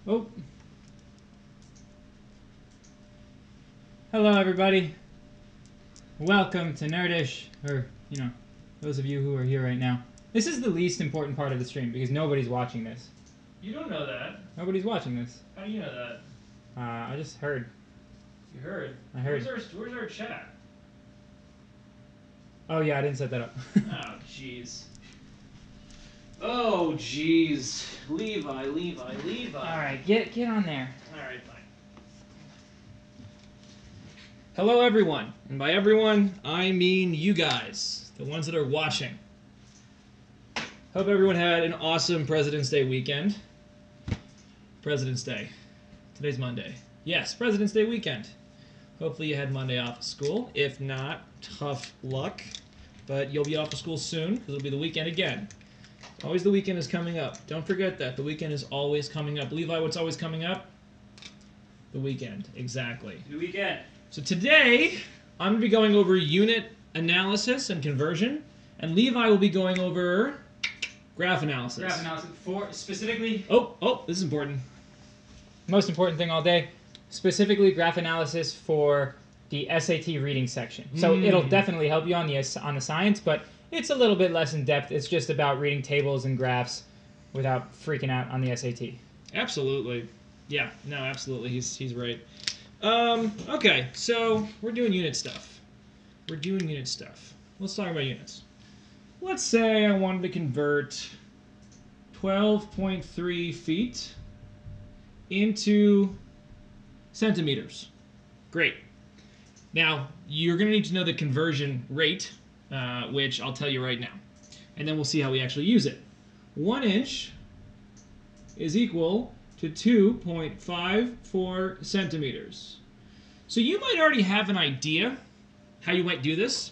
Oh. Hello, everybody. Welcome to Nerdish, or, those of you who are here right now. This is the least important part of the stream because nobody's watching this. You don't know that. Nobody's watching this. How do you know that? I just heard. You heard? I heard. Where's our chat? Oh, yeah, I didn't set that up. Oh, jeez. Oh, jeez. Levi. Alright, get on there. Alright, fine. Hello, everyone. And by everyone, I mean you guys, the ones that are watching. Hope everyone had an awesome President's Day weekend. President's Day. Today's Monday. Yes, President's Day weekend. Hopefully you had Monday off of school. If not, tough luck. But you'll be off of school soon, because it'll be the weekend again. Always the weekend is coming up. Don't forget that. The weekend is always coming up. Levi, what's always coming up? The weekend. Exactly. The weekend. So today, I'm going to be going over unit analysis and conversion, and Levi will be going over graph analysis. Graph analysis for, specifically... Oh, this is important. Most important thing all day, specifically graph analysis for the SAT reading section. So it'll definitely help you on the science, but it's a little bit less in depth. It's just about reading tables and graphs without freaking out on the SAT. Absolutely. Yeah, no, absolutely. He's right. Okay, so we're doing unit stuff. Let's talk about units. Let's say I wanted to convert 12.3 feet into centimeters. Great. Now, you're going to need to know the conversion rate, which I'll tell you right now. And then we'll see how we actually use it. 1 inch is equal to 2.54 centimeters. So you might already have an idea how you might do this.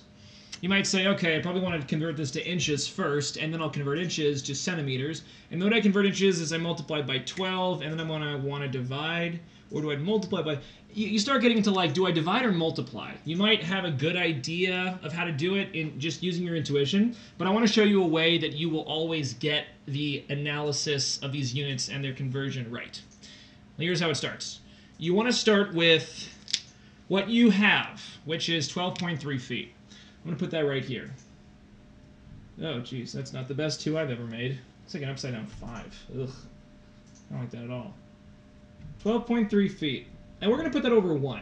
You might say, okay, I probably want to convert this to inches first, and then I'll convert inches to centimeters. And the way I convert inches is I multiply by 12, and then I'm going to want to divide, or do I multiply by... You start getting into, like, do I divide or multiply? You might have a good idea of how to do it in just using your intuition, but I want to show you a way that you will always get the analysis of these units and their conversion right. Here's how it starts. You want to start with what you have, which is 12.3 feet. I'm going to put that right here. Oh, geez, that's not the best 2 I've ever made. It's like an upside down 5. Ugh, I don't like that at all. 12.3 feet. And we're going to put that over 1.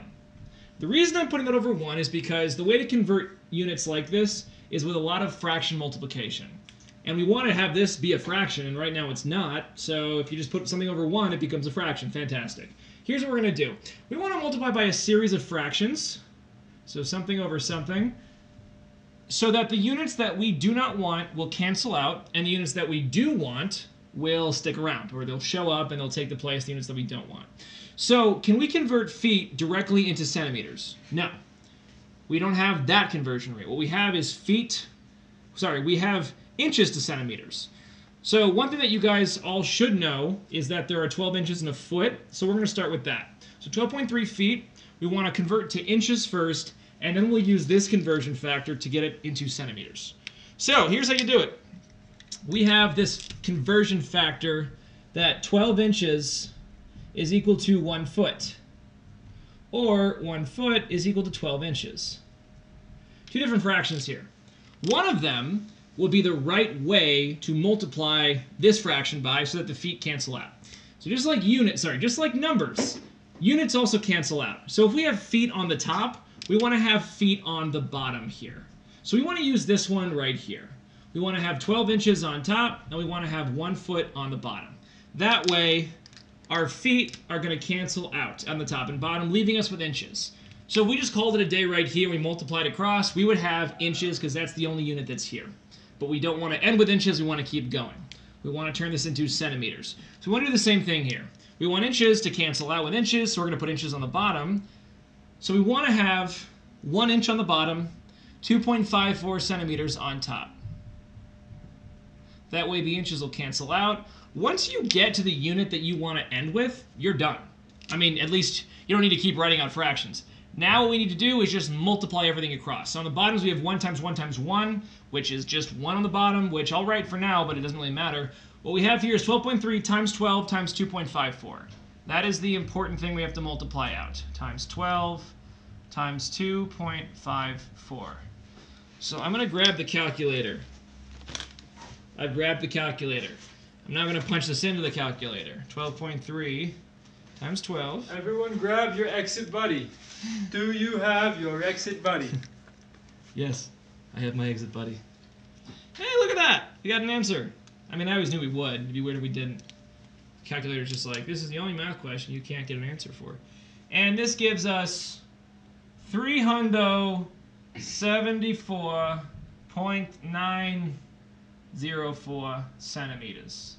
The reason I'm putting that over 1 is because the way to convert units like this is with a lot of fraction multiplication. And we want to have this be a fraction, and right now it's not. So if you just put something over 1, it becomes a fraction. Fantastic. Here's what we're going to do. We want to multiply by a series of fractions. So something over something. So that the units that we do not want will cancel out, and the units that we do want will stick around, or they'll show up and they'll take the place of the units that we don't want. So, can we convert feet directly into centimeters? No. We don't have that conversion rate. What we have is we have inches to centimeters. So, one thing that you guys all should know is that there are 12 inches in a foot, so we're going to start with that. So, 12.3 feet, we want to convert to inches first, and then we'll use this conversion factor to get it into centimeters. So, here's how you do it. We have this conversion factor that 12 inches is equal to 1 foot, or 1 foot is equal to 12 inches. 2 different fractions here. One of them will be the right way to multiply this fraction by so that the feet cancel out. So just like numbers, units also cancel out. So if we have feet on the top, we want to have feet on the bottom here. So we want to use this one right here. We want to have 12 inches on top, and we want to have 1 foot on the bottom. That way, our feet are going to cancel out on the top and bottom, leaving us with inches. So if we just called it a day right here and we multiplied across, we would have inches because that's the only unit that's here. But we don't want to end with inches, we want to keep going. We want to turn this into centimeters. So we want to do the same thing here. We want inches to cancel out with inches, so we're going to put inches on the bottom. So we want to have 1 inch on the bottom, 2.54 centimeters on top. That way the inches will cancel out. Once you get to the unit that you want to end with, you're done. I mean, at least you don't need to keep writing out fractions. Now what we need to do is just multiply everything across. So on the bottoms we have 1 times 1 times 1, which is just 1 on the bottom, which I'll write for now, but it doesn't really matter. What we have here is 12.3 times 12 times 2.54. That is the important thing we have to multiply out. Times 12 times 2.54. So I'm going to grab the calculator. I've grabbed the calculator. I'm now going to punch this into the calculator. 12.3 times 12. Everyone grab your exit buddy. Do you have your exit buddy? Yes, I have my exit buddy. Hey, look at that! We got an answer. I mean, I always knew we would. It'd be weird if we didn't. Calculator's just like, this is the only math question you can't get an answer for. And this gives us 374.904 centimeters.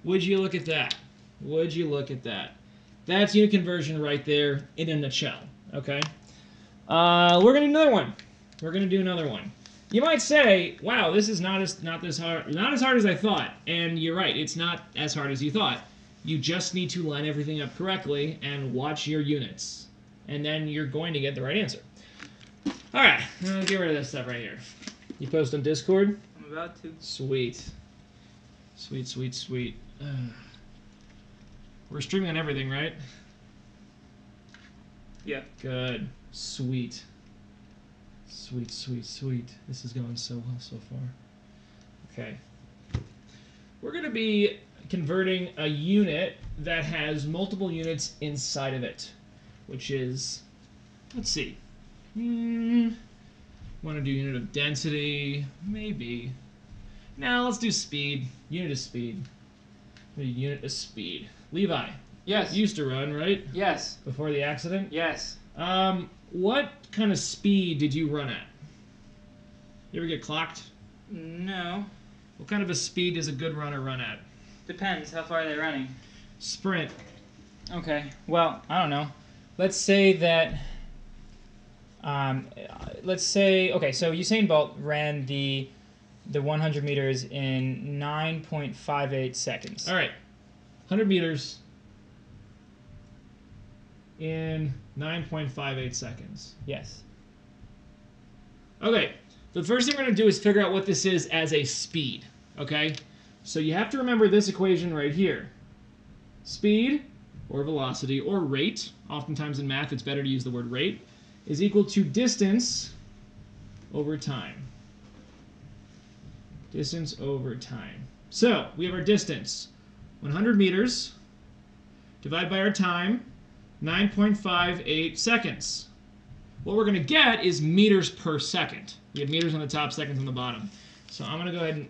Would you look at that? Would you look at that? That's unit conversion right there in a nutshell. Okay. We're gonna do another one. We're gonna do another one. You might say, "Wow, this is not as hard as I thought." And you're right. It's not as hard as you thought. You just need to line everything up correctly and watch your units, and then you're going to get the right answer. All right, let's get rid of this stuff right here. You post on Discord? I'm about to. Sweet. Sweet, sweet, sweet. We're streaming on everything, right? Yeah. Good. Sweet. Sweet, sweet, sweet. This is going so well so far. Okay. We're going to be converting a unit that has multiple units inside of it, which is, let's see. Want to do unit of density? Maybe. Now let's do speed. Unit of speed. Unit of speed. Levi. Yes. You used to run, right? Yes. Before the accident? Yes. What kind of speed did you run at? You ever get clocked? No. What kind of a speed does a good runner run at? Depends. How far are they running? Sprint. Okay. Well, I don't know. Let's say that. Okay. So Usain Bolt ran the 100 meters in 9.58 seconds. All right. 100 meters in 9.58 seconds. Yes. Okay. The first thing we're going to do is figure out what this is as a speed. Okay? So you have to remember this equation right here. Speed, or velocity, or rate, oftentimes in math it's better to use the word rate, is equal to distance over time. Distance over time. So, we have our distance. 100 meters divided by our time, 9.58 seconds. What we're going to get is meters per second. We have meters on the top, seconds on the bottom. So I'm going to go ahead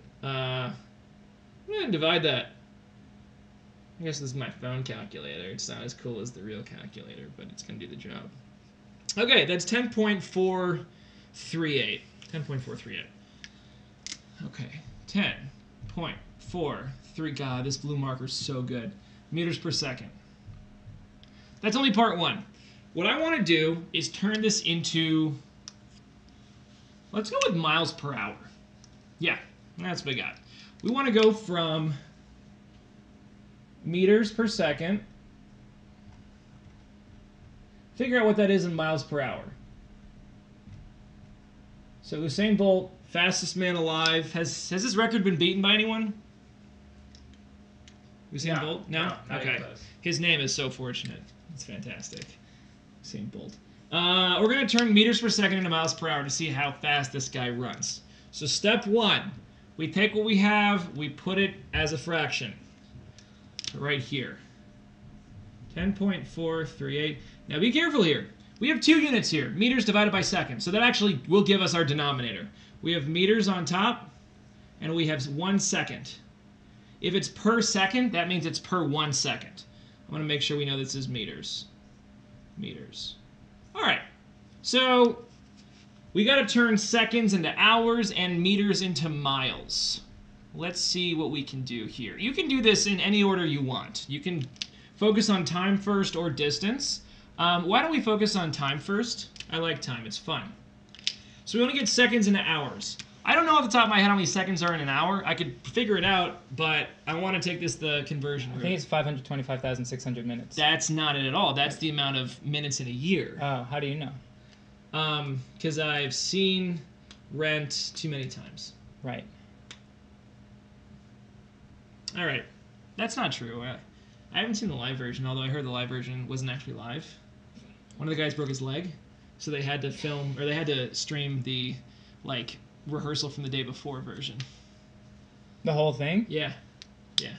and divide that. I guess this is my phone calculator. It's not as cool as the real calculator, but it's going to do the job. Okay, that's 10.438. 10.438. Okay, 10.43. God, this blue marker's so good. Meters per second. That's only part one. What I want to do is turn this into, let's go with miles per hour. Yeah, that's what we got. We want to go from meters per second, figure out what that is in miles per hour. So Usain Bolt, fastest man alive. Has this record been beaten by anyone? Usain Bolt? No? Okay. His name is so fortunate. It's fantastic. Usain Bolt. We're going to turn meters per second into miles per hour to see how fast this guy runs. So step one, we take what we have, we put it as a fraction. Right here. 10.438. Now be careful here. We have two units here, meters divided by seconds. So that actually will give us our denominator. We have meters on top, and we have 1 second. If it's per second, that means it's per 1 second. I want to make sure we know this is meters. Meters. All right. So we got to turn seconds into hours and meters into miles. Let's see what we can do here. You can do this in any order you want. You can focus on time first or distance. Why don't we focus on time first? I like time. It's fun. So we want to get seconds into hours. I don't know off the top of my head how many seconds are in an hour. I could figure it out, but I want to take this the conversion route. I think it's 525,600 minutes. That's not it at all. That's the amount of minutes in a year. Oh, how do you know? Because I've seen Rent too many times. Right. All right. That's not true. I haven't seen the live version, although I heard the live version wasn't actually live. One of the guys broke his leg, so they had to film, or they had to stream the, like, rehearsal from the day before version. The whole thing? Yeah. Yeah.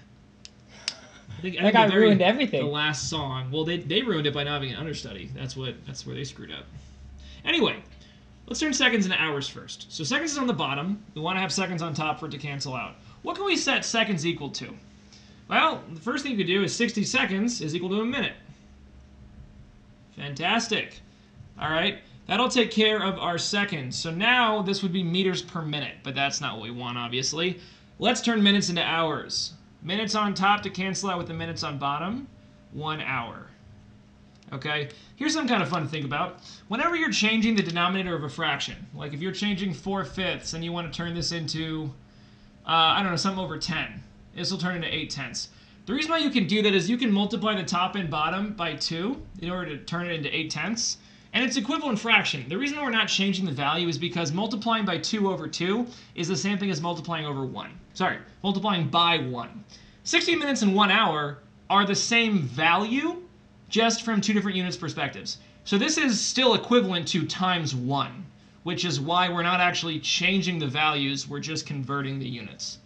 I think That guy ruined everything. The last song. Well, they ruined it by not having an understudy. That's where they screwed up. Anyway, let's turn seconds into hours first. So seconds is on the bottom. We want to have seconds on top for it to cancel out. What can we set seconds equal to? Well, the first thing you could do is 60 seconds is equal to a minute. Fantastic. All right. That'll take care of our seconds. So now this would be meters per minute, but that's not what we want, obviously. Let's turn minutes into hours. Minutes on top to cancel out with the minutes on bottom. 1 hour. Okay? Here's something kind of fun to think about. Whenever you're changing the denominator of a fraction, like if you're changing 4/5 and you want to turn this into, I don't know, something over 10, this will turn into 8/10. The reason why you can do that is you can multiply the top and bottom by 2 in order to turn it into 8/10. And it's equivalent fraction. The reason we're not changing the value is because multiplying by 2 over 2 is the same thing as multiplying over 1. Sorry, multiplying by 1. 60 minutes and 1 hour are the same value, just from 2 different units perspectives. So this is still equivalent to times 1, which is why we're not actually changing the values, we're just converting the units.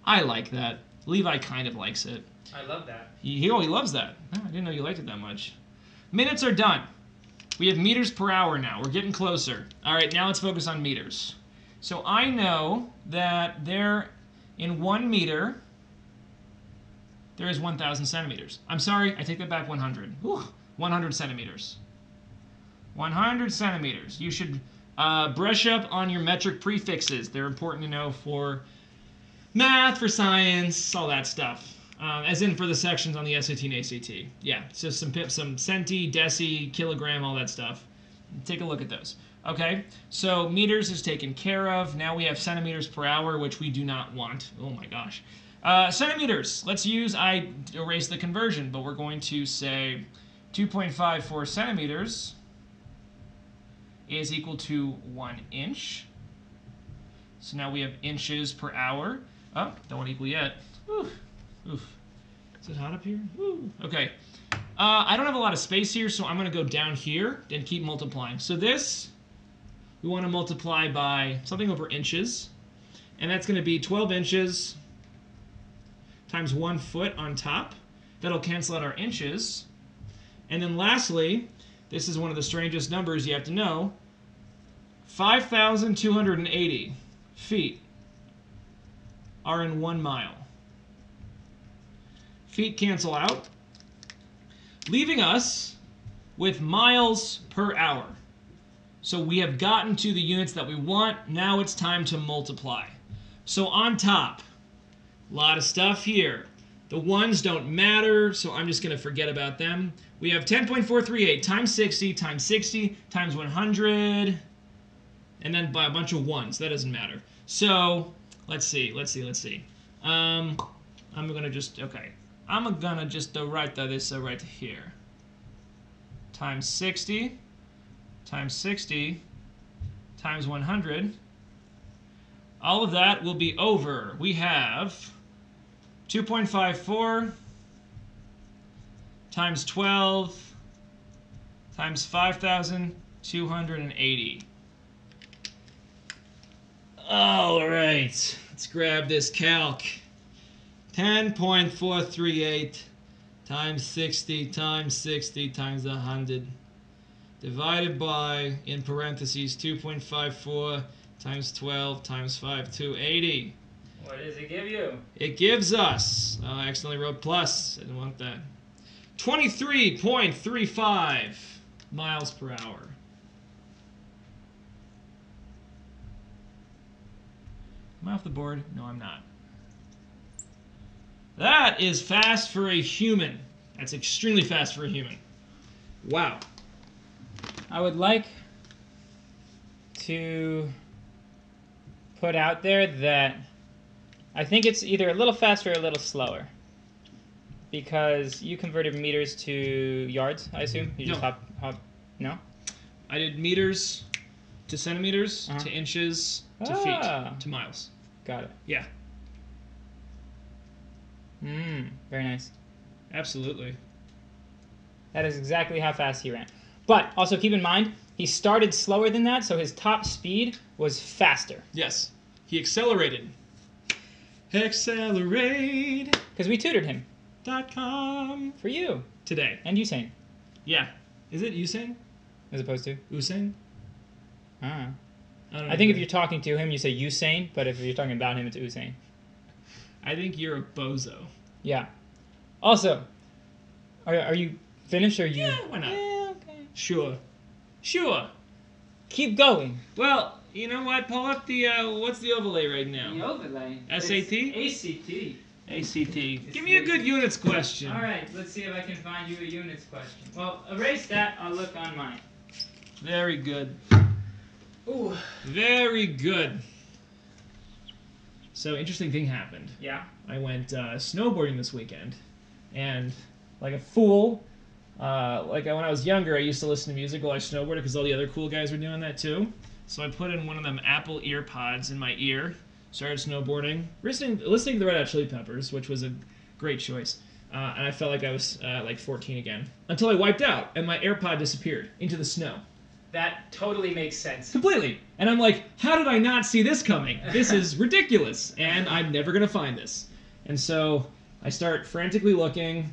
I like that. Levi kind of likes it. I love that. He loves that. Oh, I didn't know you liked it that much. Minutes are done. We have meters per hour now. We're getting closer. All right, now let's focus on meters. So I know that there, in 1 meter, there is 1,000 centimeters. I'm sorry, I take that back 100. Whew, 100 centimeters. 100 centimeters. You should brush up on your metric prefixes. They're important to know for math, for science, all that stuff. As in for the sections on the SAT and ACT. Yeah, so some centi, deci, kilogram, all that stuff. Take a look at those. Okay, so meters is taken care of. Now we have centimeters per hour, which we do not want. Oh my gosh. Centimeters. Let's use, I erased the conversion, but we're going to say 2.54 centimeters is equal to 1 inch. So now we have inches per hour. Oh, don't want to equal yet. Whew. Oof. Is it hot up here? Woo. Okay. I don't have a lot of space here, so I'm going to go down here and keep multiplying. So this, we want to multiply by something over inches. And that's going to be 12 inches times 1 foot on top. That'll cancel out our inches. And then lastly, this is one of the strangest numbers you have to know, 5,280 feet are in 1 mile. Feet cancel out, leaving us with miles per hour. So we have gotten to the units that we want. Now it's time to multiply. So on top, a lot of stuff here. The ones don't matter, so I'm just going to forget about them. We have 10.438 times 60 times 60 times 100, and then by a bunch of ones. That doesn't matter. So let's see. I'm going to just, okay. I'm going to just write this right here. Times 60 times 60 times 100. All of that will be over. We have 2.54 times 12 times 5,280. All right. Let's grab this calc. 10.438 times 60 times 60 times 100 divided by, in parentheses, 2.54 times 12 times 5,280. What does it give you? It gives us, oh, I accidentally wrote plus, I didn't want that, 23.35 miles per hour. Am I off the board? No, I'm not. That is fast for a human. That's extremely fast for a human. Wow. I would like to put out there that I think it's either a little faster or a little slower. Because you converted meters to yards, I assume? You just No. hop. No? I did meters to centimeters Uh-huh. to inches to Ah. feet to miles. Got it. Yeah. Very nice. Absolutely. That is exactly how fast he ran. But also keep in mind, he started slower than that, so his top speed was faster. Yes. He accelerated. Accelerate.com Because we tutored him. .com For you. today. And Usain. Yeah. Is it Usain? As opposed to? Usain? Ah. I don't know. I think if you're talking to him, you say Usain, but if you're talking about him, it's Usain. I think you're a bozo. Yeah. Also, are you finished or you? Yeah, why not? Yeah, okay. Sure. Sure. Keep going. Well, you know what? Pull up the, what's the overlay right now? The overlay. SAT? It's ACT. ACT. Give me a good units question. All right, let's see if I can find you a units question. Well, erase that. I'll look on mine. Very good. Ooh. Very good. So, interesting thing happened. Yeah. I went snowboarding this weekend, and like a fool, when I was younger, I used to listen to music while I snowboarded because all the other cool guys were doing that too. So I put in one of them Apple Earpods in my ear, started snowboarding, listening to the Red Hot Chili Peppers, which was a great choice. And I felt like I was like 14 again, until I wiped out and my AirPod disappeared into the snow. That totally makes sense. Completely. And I'm like, how did I not see this coming? This is ridiculous, and I'm never going to find this. And so I start frantically looking,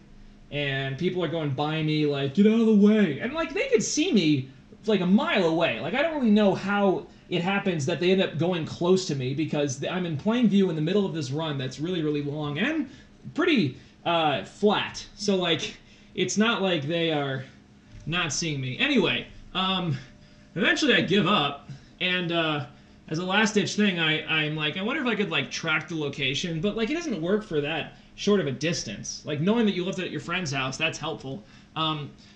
and people are going by me like, get out of the way. And like, they could see me like a mile away. Like, I don't really know how it happens that they end up going close to me, because I'm in plain view in the middle of this run that's really, really long and pretty flat. So like, it's not like they are not seeing me. Anyway, eventually I give up, and as a last-ditch thing, I'm like, I wonder if I could like track the location, but like, it doesn't work for that short of a distance. Like, knowing that you left it at your friend's house, that's helpful.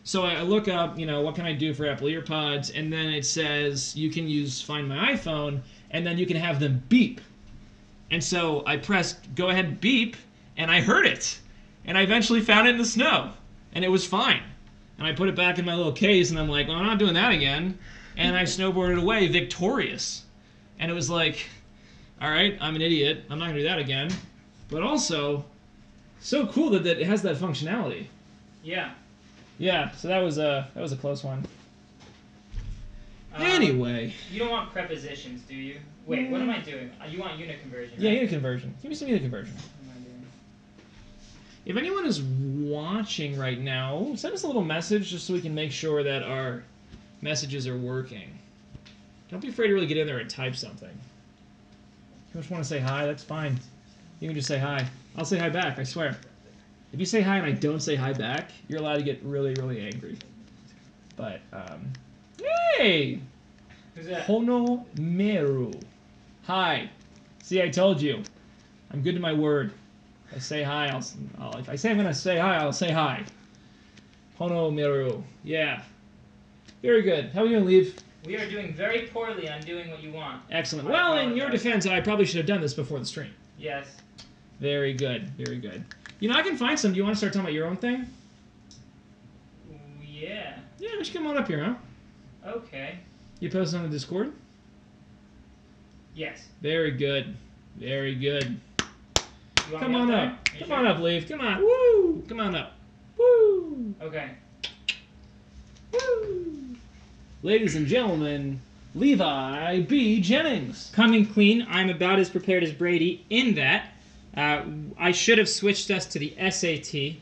So I look up, what can I do for Apple Earpods, and then it says you can Find My iPhone, and then you can have them beep. And so I pressed go ahead beep, and I heard it, and I eventually found it in the snow, and it was fine. And I put it back in my little case, and I'm like, well, I'm not doing that again. And I snowboarded away victorious. And it was like, all right, I'm an idiot. I'm not going to do that again. But also, so cool that it has that functionality. Yeah. Yeah, so that was a close one. Anyway. You don't want prepositions, do you? Wait, what am I doing? You want unit conversion, Yeah, right? unit conversion. Give me some unit conversion. What am I doing? If anyone is watching right now, send us a little message just so we can make sure that our messages are working. Don't be afraid to really get in there and type something. If you just want to say hi, that's fine. You can just say hi. I'll say hi back, I swear. If you say hi and I don't say hi back, you're allowed to get really, really angry. But, hey! Who's that? Hono Meru. Hi. See, I told you. I'm good to my word. If I say hi, if I say I'm going to say hi, I'll say hi. Hono Meru. Yeah. Very good. How are you going to leave? We are doing very poorly on doing what you want. Excellent. I Well, in your apologize. defense, I probably should have done this before the stream. Yes. Very good. Very good. I can find some. Do you want to start talking about your own thing? Yeah. Yeah, just come on up here, huh? Okay. You post on the Discord? Yes. Very good. Very good. You want Come me on there? up. Are you Come sure? on up, Leaf. Come on. Woo! Come on up. Woo! Okay. Woo! Ladies and gentlemen, Levi B. Jennings. Coming clean, I'm about as prepared as Brady in that I should have switched us to the SAT,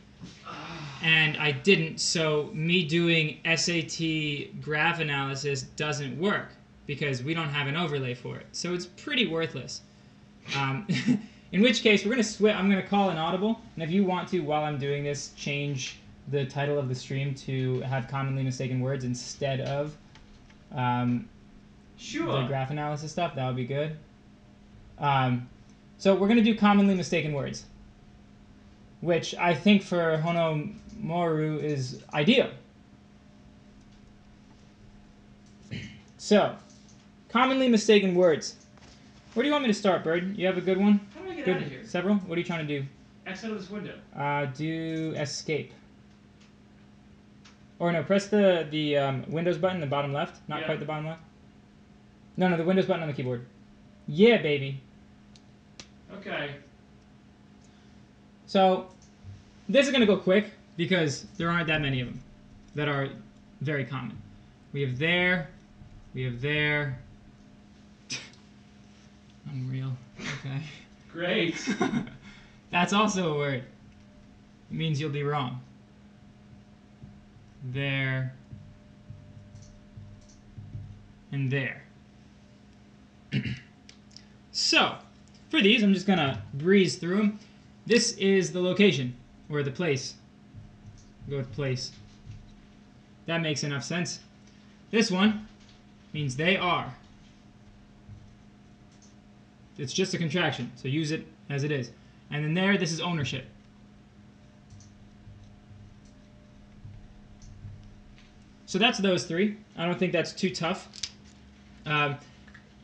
and I didn't, so me doing SAT graph analysis doesn't work because we don't have an overlay for it. So it's pretty worthless. In which case, we're going to switch. I'm going to call an audible, and if you want to, while I'm doing this, change the title of the stream to have commonly mistaken words instead of Sure. the graph analysis stuff, that would be good. So we're going to do commonly mistaken words, which I think for Honomoru is ideal. So, commonly mistaken words. Where do you want me to start, Bird? You have a good one? How do I get Good. out of here? Several? What are you trying to do? X out of this window. Do escape. Or no, press the Windows button, the bottom left. Not Yeah. quite the bottom left. No, the Windows button on the keyboard. Yeah, baby. Okay. So, This is going to go quick because there aren't that many of them that are very common. We have there. We have there. Unreal. Okay. Great. That's also a word. It means you'll be wrong. There. And there. So, for these, I'm just going to breeze through them. This is the location, or the place. Go with place. That makes enough sense. This one means they are. It's just a contraction, so use it as it is. And then there, this is ownership. So that's those three. I don't think that's too tough.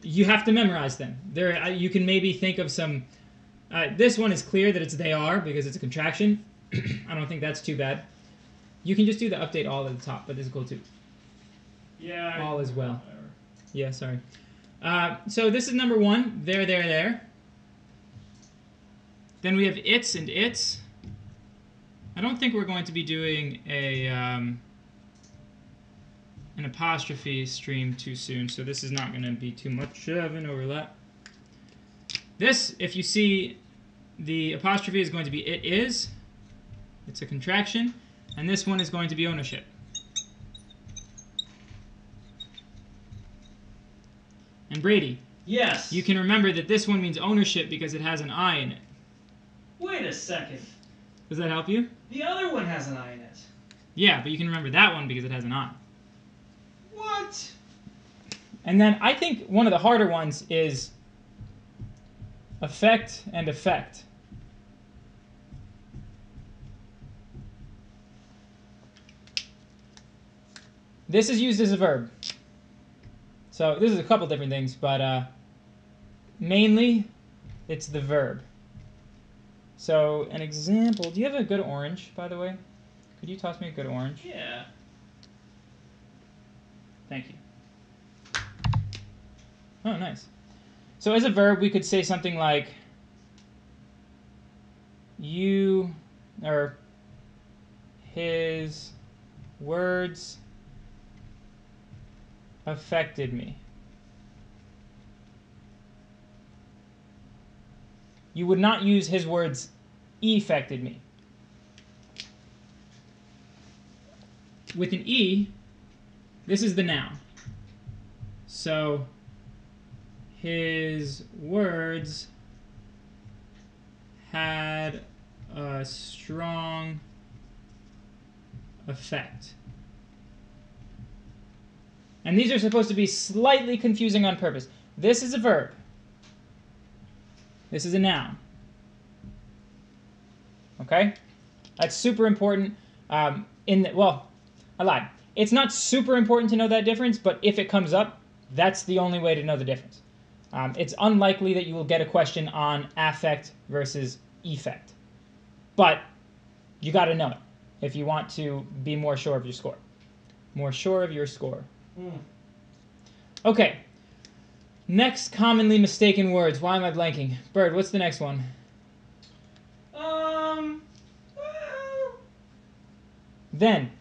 You have to memorize them. There, you can maybe think of some. This one is clear that it's they are because it's a contraction. I don't think that's too bad. You can just do the update all at the top, but this is cool too. Yeah. All as well. Yeah, sorry. So this is number one. There. Then we have its and its. I don't think we're going to be doing a an apostrophe stream too soon, so this is not going to be too much of an overlap. This, if you see, the apostrophe is going to be it is. It's a contraction. And this one is going to be ownership. And Brady, Yes. you can remember that this one means ownership because it has an I in it. Wait a second. Does that help you? The other one has an I in it. Yeah, but you can remember that one because it has an I. What? And then I think one of the harder ones is affect and effect. This is used as a verb. So this is a couple different things, but mainly it's the verb. So an example, do you have a good orange, by the way? Could you toss me a good orange? Yeah. Thank you. Oh, nice. So as a verb, we could say something like you, or his words affected me. You would not use his words affected me. With an E, this is the noun. So his words had a strong effect. And these are supposed to be slightly confusing on purpose. This is a verb. This is a noun. Okay? That's super important. Well, I lied. It's not super important to know that difference, but if it comes up, that's the only way to know the difference. It's unlikely that you will get a question on affect versus effect. But you got to know it if you want to be more sure of your score. More sure of your score. Okay. Next commonly mistaken words. Why am I blanking? Bird, what's the next one? Well, Then.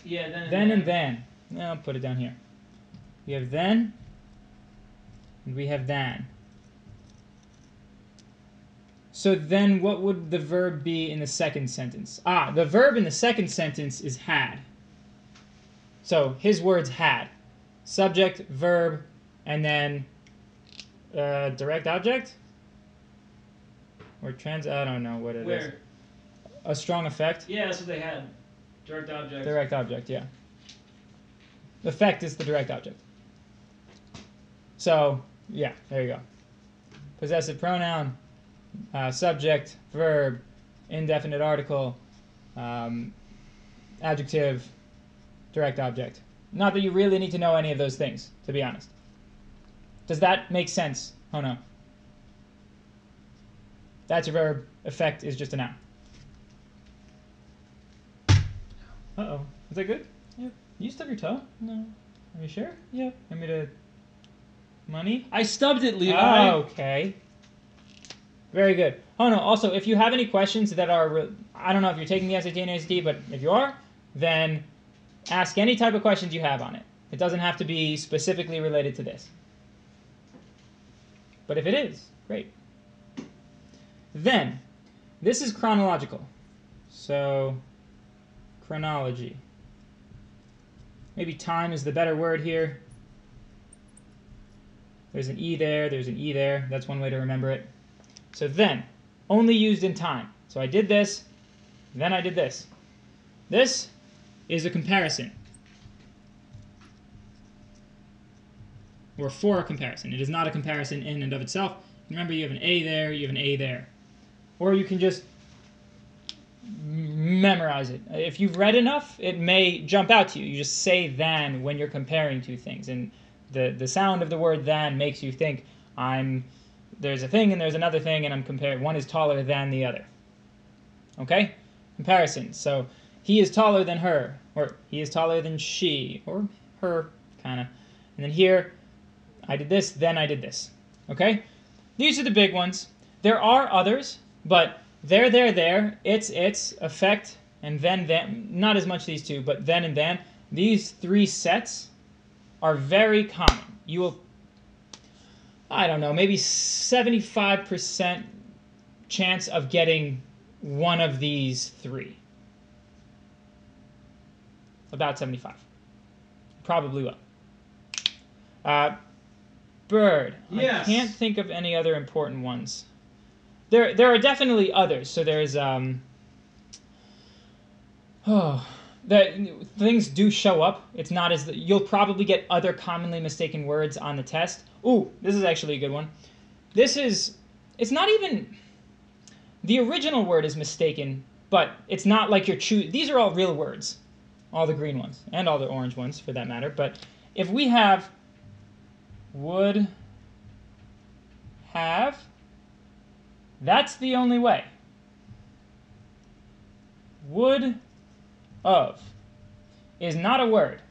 yeah, Then and then. I'll put it down here. We have then, and we have than. So then what would the verb be in the second sentence? The verb in the second sentence is had. So his words had. Subject, verb, and then direct object? Or I don't know what it is. Where? A strong effect? Yeah, that's what they had. Direct object. Direct object, yeah. Effect is the direct object. So, yeah, there you go. Possessive pronoun, subject, verb, indefinite article, adjective, direct object. Not that you really need to know any of those things, to be honest. Does that make sense? Oh no. That's your verb. Effect is just a noun. Uh-oh. Is that good? Yep. You stubbed your toe? No. Are you sure? Yep. Want me to... Money? I stubbed it, Levi. Oh, okay. Very good. Oh no, also, if you have any questions that are... I don't know if you're taking the SAT and ACT, but if you are, then ask any type of questions you have on it. It doesn't have to be specifically related to this. But if it is, great. Then, this is chronological. So, chronology. Maybe time is the better word here. There's an E there, there's an E there. That's one way to remember it. So then, only used in time. So I did this, then I did this. This is a comparison. Or for a comparison. It is not a comparison in and of itself. Remember, you have an A there, you have an A there. Or you can just memorize it. If you've read enough, it may jump out to you. You just say than when you're comparing two things. And the sound of the word than makes you think, there's a thing and there's another thing, and I'm comparing. One is taller than the other. Okay? Comparison. So he is taller than her, or he is taller than she, or her, kind of. And then here, I did this, then I did this. Okay? These are the big ones. There are others, but there, it's, effect, and then. Not as much these two, but then and then. These three sets are very common. You will, I don't know, maybe 75% chance of getting one of these three. About 75. Probably will. Bird. Yes. I can't think of any other important ones. There are definitely others. So there's things do show up. It's not as you'll probably get other commonly mistaken words on the test. Ooh, this is actually a good one. It's not even the original word is mistaken, but it's not like you're these are all real words. All the green ones and all the orange ones for that matter, but if we have would have, that's the only way. Would of is not a word.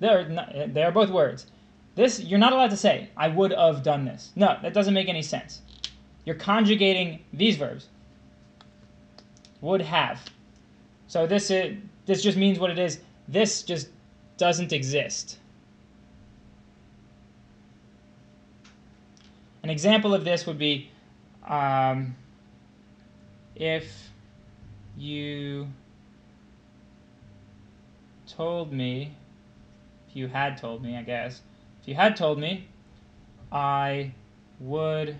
They're both words. This, you're not allowed to say, I would have done this. No, that doesn't make any sense. You're conjugating these verbs. Would have. So this just means what it is. This just doesn't exist. An example of this would be if you told me, if you had told me, I guess, if you had told me, I would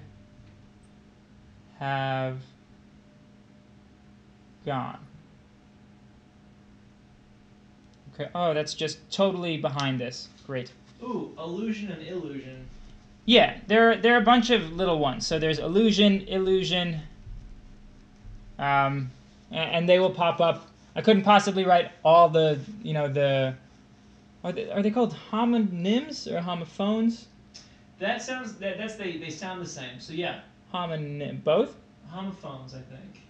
have gone. Okay. Oh, that's just totally behind this. Great. Ooh, illusion and illusion. Yeah, there are a bunch of little ones. So there's illusion, illusion, and they will pop up. I couldn't possibly write all the, are they called homonyms or homophones? That sounds they sound the same. So yeah, both? homophones, I think.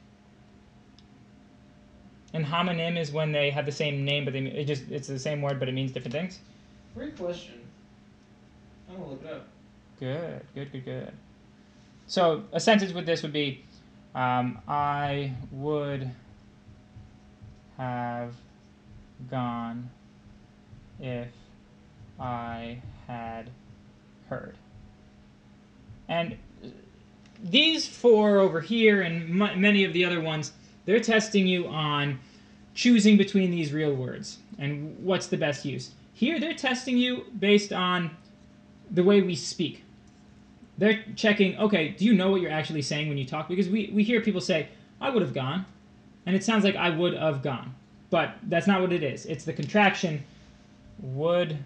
And homonym is when they have the same name, but it's the same word, but it means different things. Great question. I'm gonna look it up. Good. So a sentence with this would be, I would have gone if I had heard. And these four over here and many of the other ones, they're testing you on choosing between these real words and what's the best use. Here they're testing you based on the way we speak. They're checking, okay, do you know what you're actually saying when you talk? Because we hear people say, I would have gone, and it sounds like I would have gone. But that's not what it is. It's the contraction would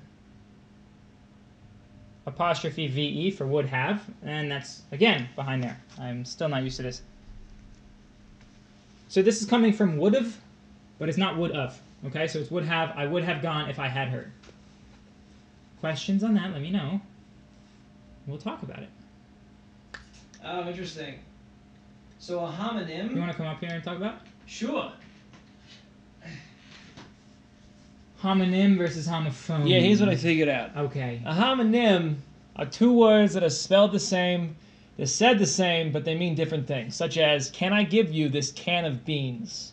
apostrophe VE for would have, and that's, again, behind there. I'm still not used to this. So this is coming from would have, but it's not would of. Okay, so it's would have, I would have gone if I had heard. Questions on that, let me know. We'll talk about it. Oh, interesting. So a homonym. You want to come up here and talk about it? Sure. Homonym versus homophone. Yeah, here's what I figured out. Okay. A homonym are two words that are spelled the same, they're said the same, but they mean different things, such as, can I give you this can of beans?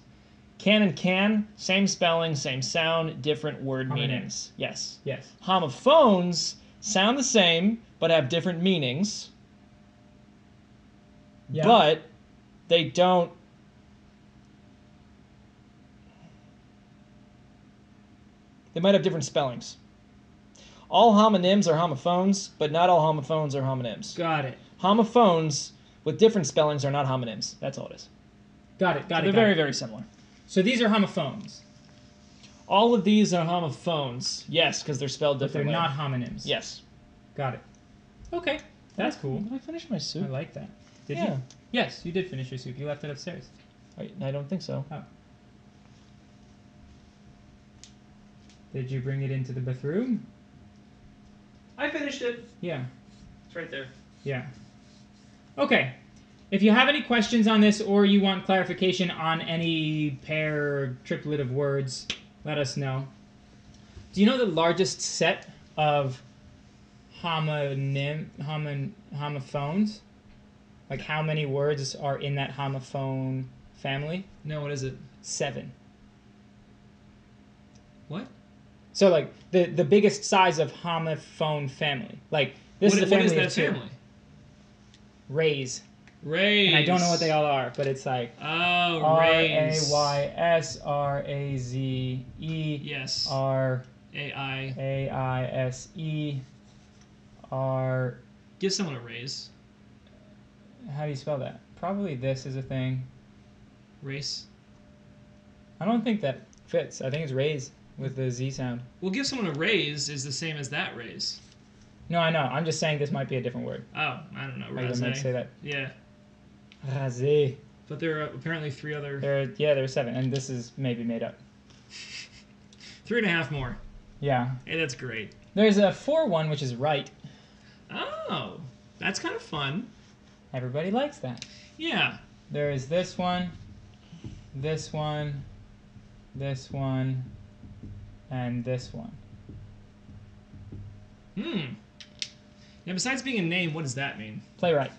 and can, same spelling, same sound, different word Homonym. meanings. Yes. Yes. Homophones sound the same, but have different meanings. Yeah. But they don't. They might have different spellings. All homonyms are homophones, but not all homophones are homonyms. Got it. Homophones with different spellings are not homonyms. That's all it is. Got it. Got So it. they're very, very similar. So these are homophones, All of these are homophones. Yes, because they're spelled but they're differently. not homonyms. Yes. Got it. Okay. That's cool. Did I finish my I soup? like that. Did Yeah. you? Yes, you did finish your soup. You left it upstairs. I don't think so. Did you bring it into the bathroom? I finished it. Yeah. It's right there. Yeah. Okay. If you have any questions on this or you want clarification on any pair or triplet of words, let us know. Do you know the largest set of homophones? Like how many words are in that homophone family? No, what is it? 7. What? So like the biggest size of homophone family. Like this is a family what is of that 2. family? Rays. Rays. And I don't know what they all are, but it's like Oh, rays. Rays, Raze, Yes. Raise, AI. R. Give someone a raise. How do you spell that? Probably this is a thing. Race. I don't think that fits. I think it's raise with the Z sound. Well, give someone a raise is the same as that raise. No, I know. I'm just saying this might be a different word. Oh, I don't know. Like Raise. they might say that. Yeah. Raze. But there are apparently 3 other. There are 7, and this is maybe made up. 3.5 more. Yeah. Hey, that's great. There's a 4 one, which is right. Oh, that's kind of fun. Everybody likes that. Yeah. There is this one, this one, this one, and this one. Now, besides being a name, what does that mean? Playwright.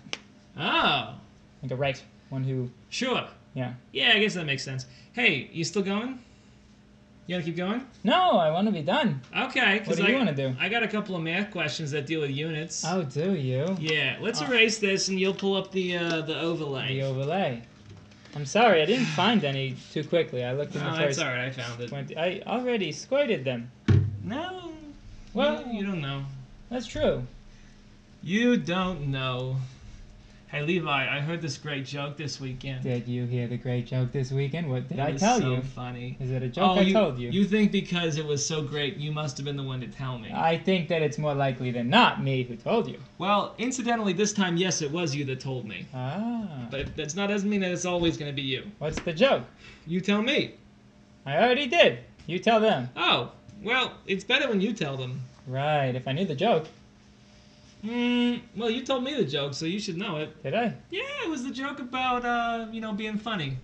Oh, Like a right. One who, sure. yeah. Yeah, I guess that makes sense. Hey, you still going? You want to keep going? No, I want to be done. Okay. What do you want to do? I got a couple of math questions that deal with units. Oh, do you? Yeah, let's erase this and you'll pull up the overlay. The overlay. I'm sorry, I didn't find any too quickly. I looked in the Oh, that's first all right. I found it. 20. I already squirted them. No. Well, you don't know. that's true. You don't know. Hey, Levi, I heard this great joke this weekend. Did you hear the great joke this weekend? What did It I was tell so you? funny. Is it a joke I told you? You think because it was so great, you must have been the one to tell me. I think that it's more likely than not me who told you. Well, incidentally, this time, yes, it was you that told me. Ah. But that doesn't mean that it's always going to be you. What's the joke? You tell me. I already did. You tell them. Oh, well, it's better when you tell them. Right, if I knew the joke. Well, you told me the joke, so you should know it. Did I? Yeah, it was the joke about, being funny.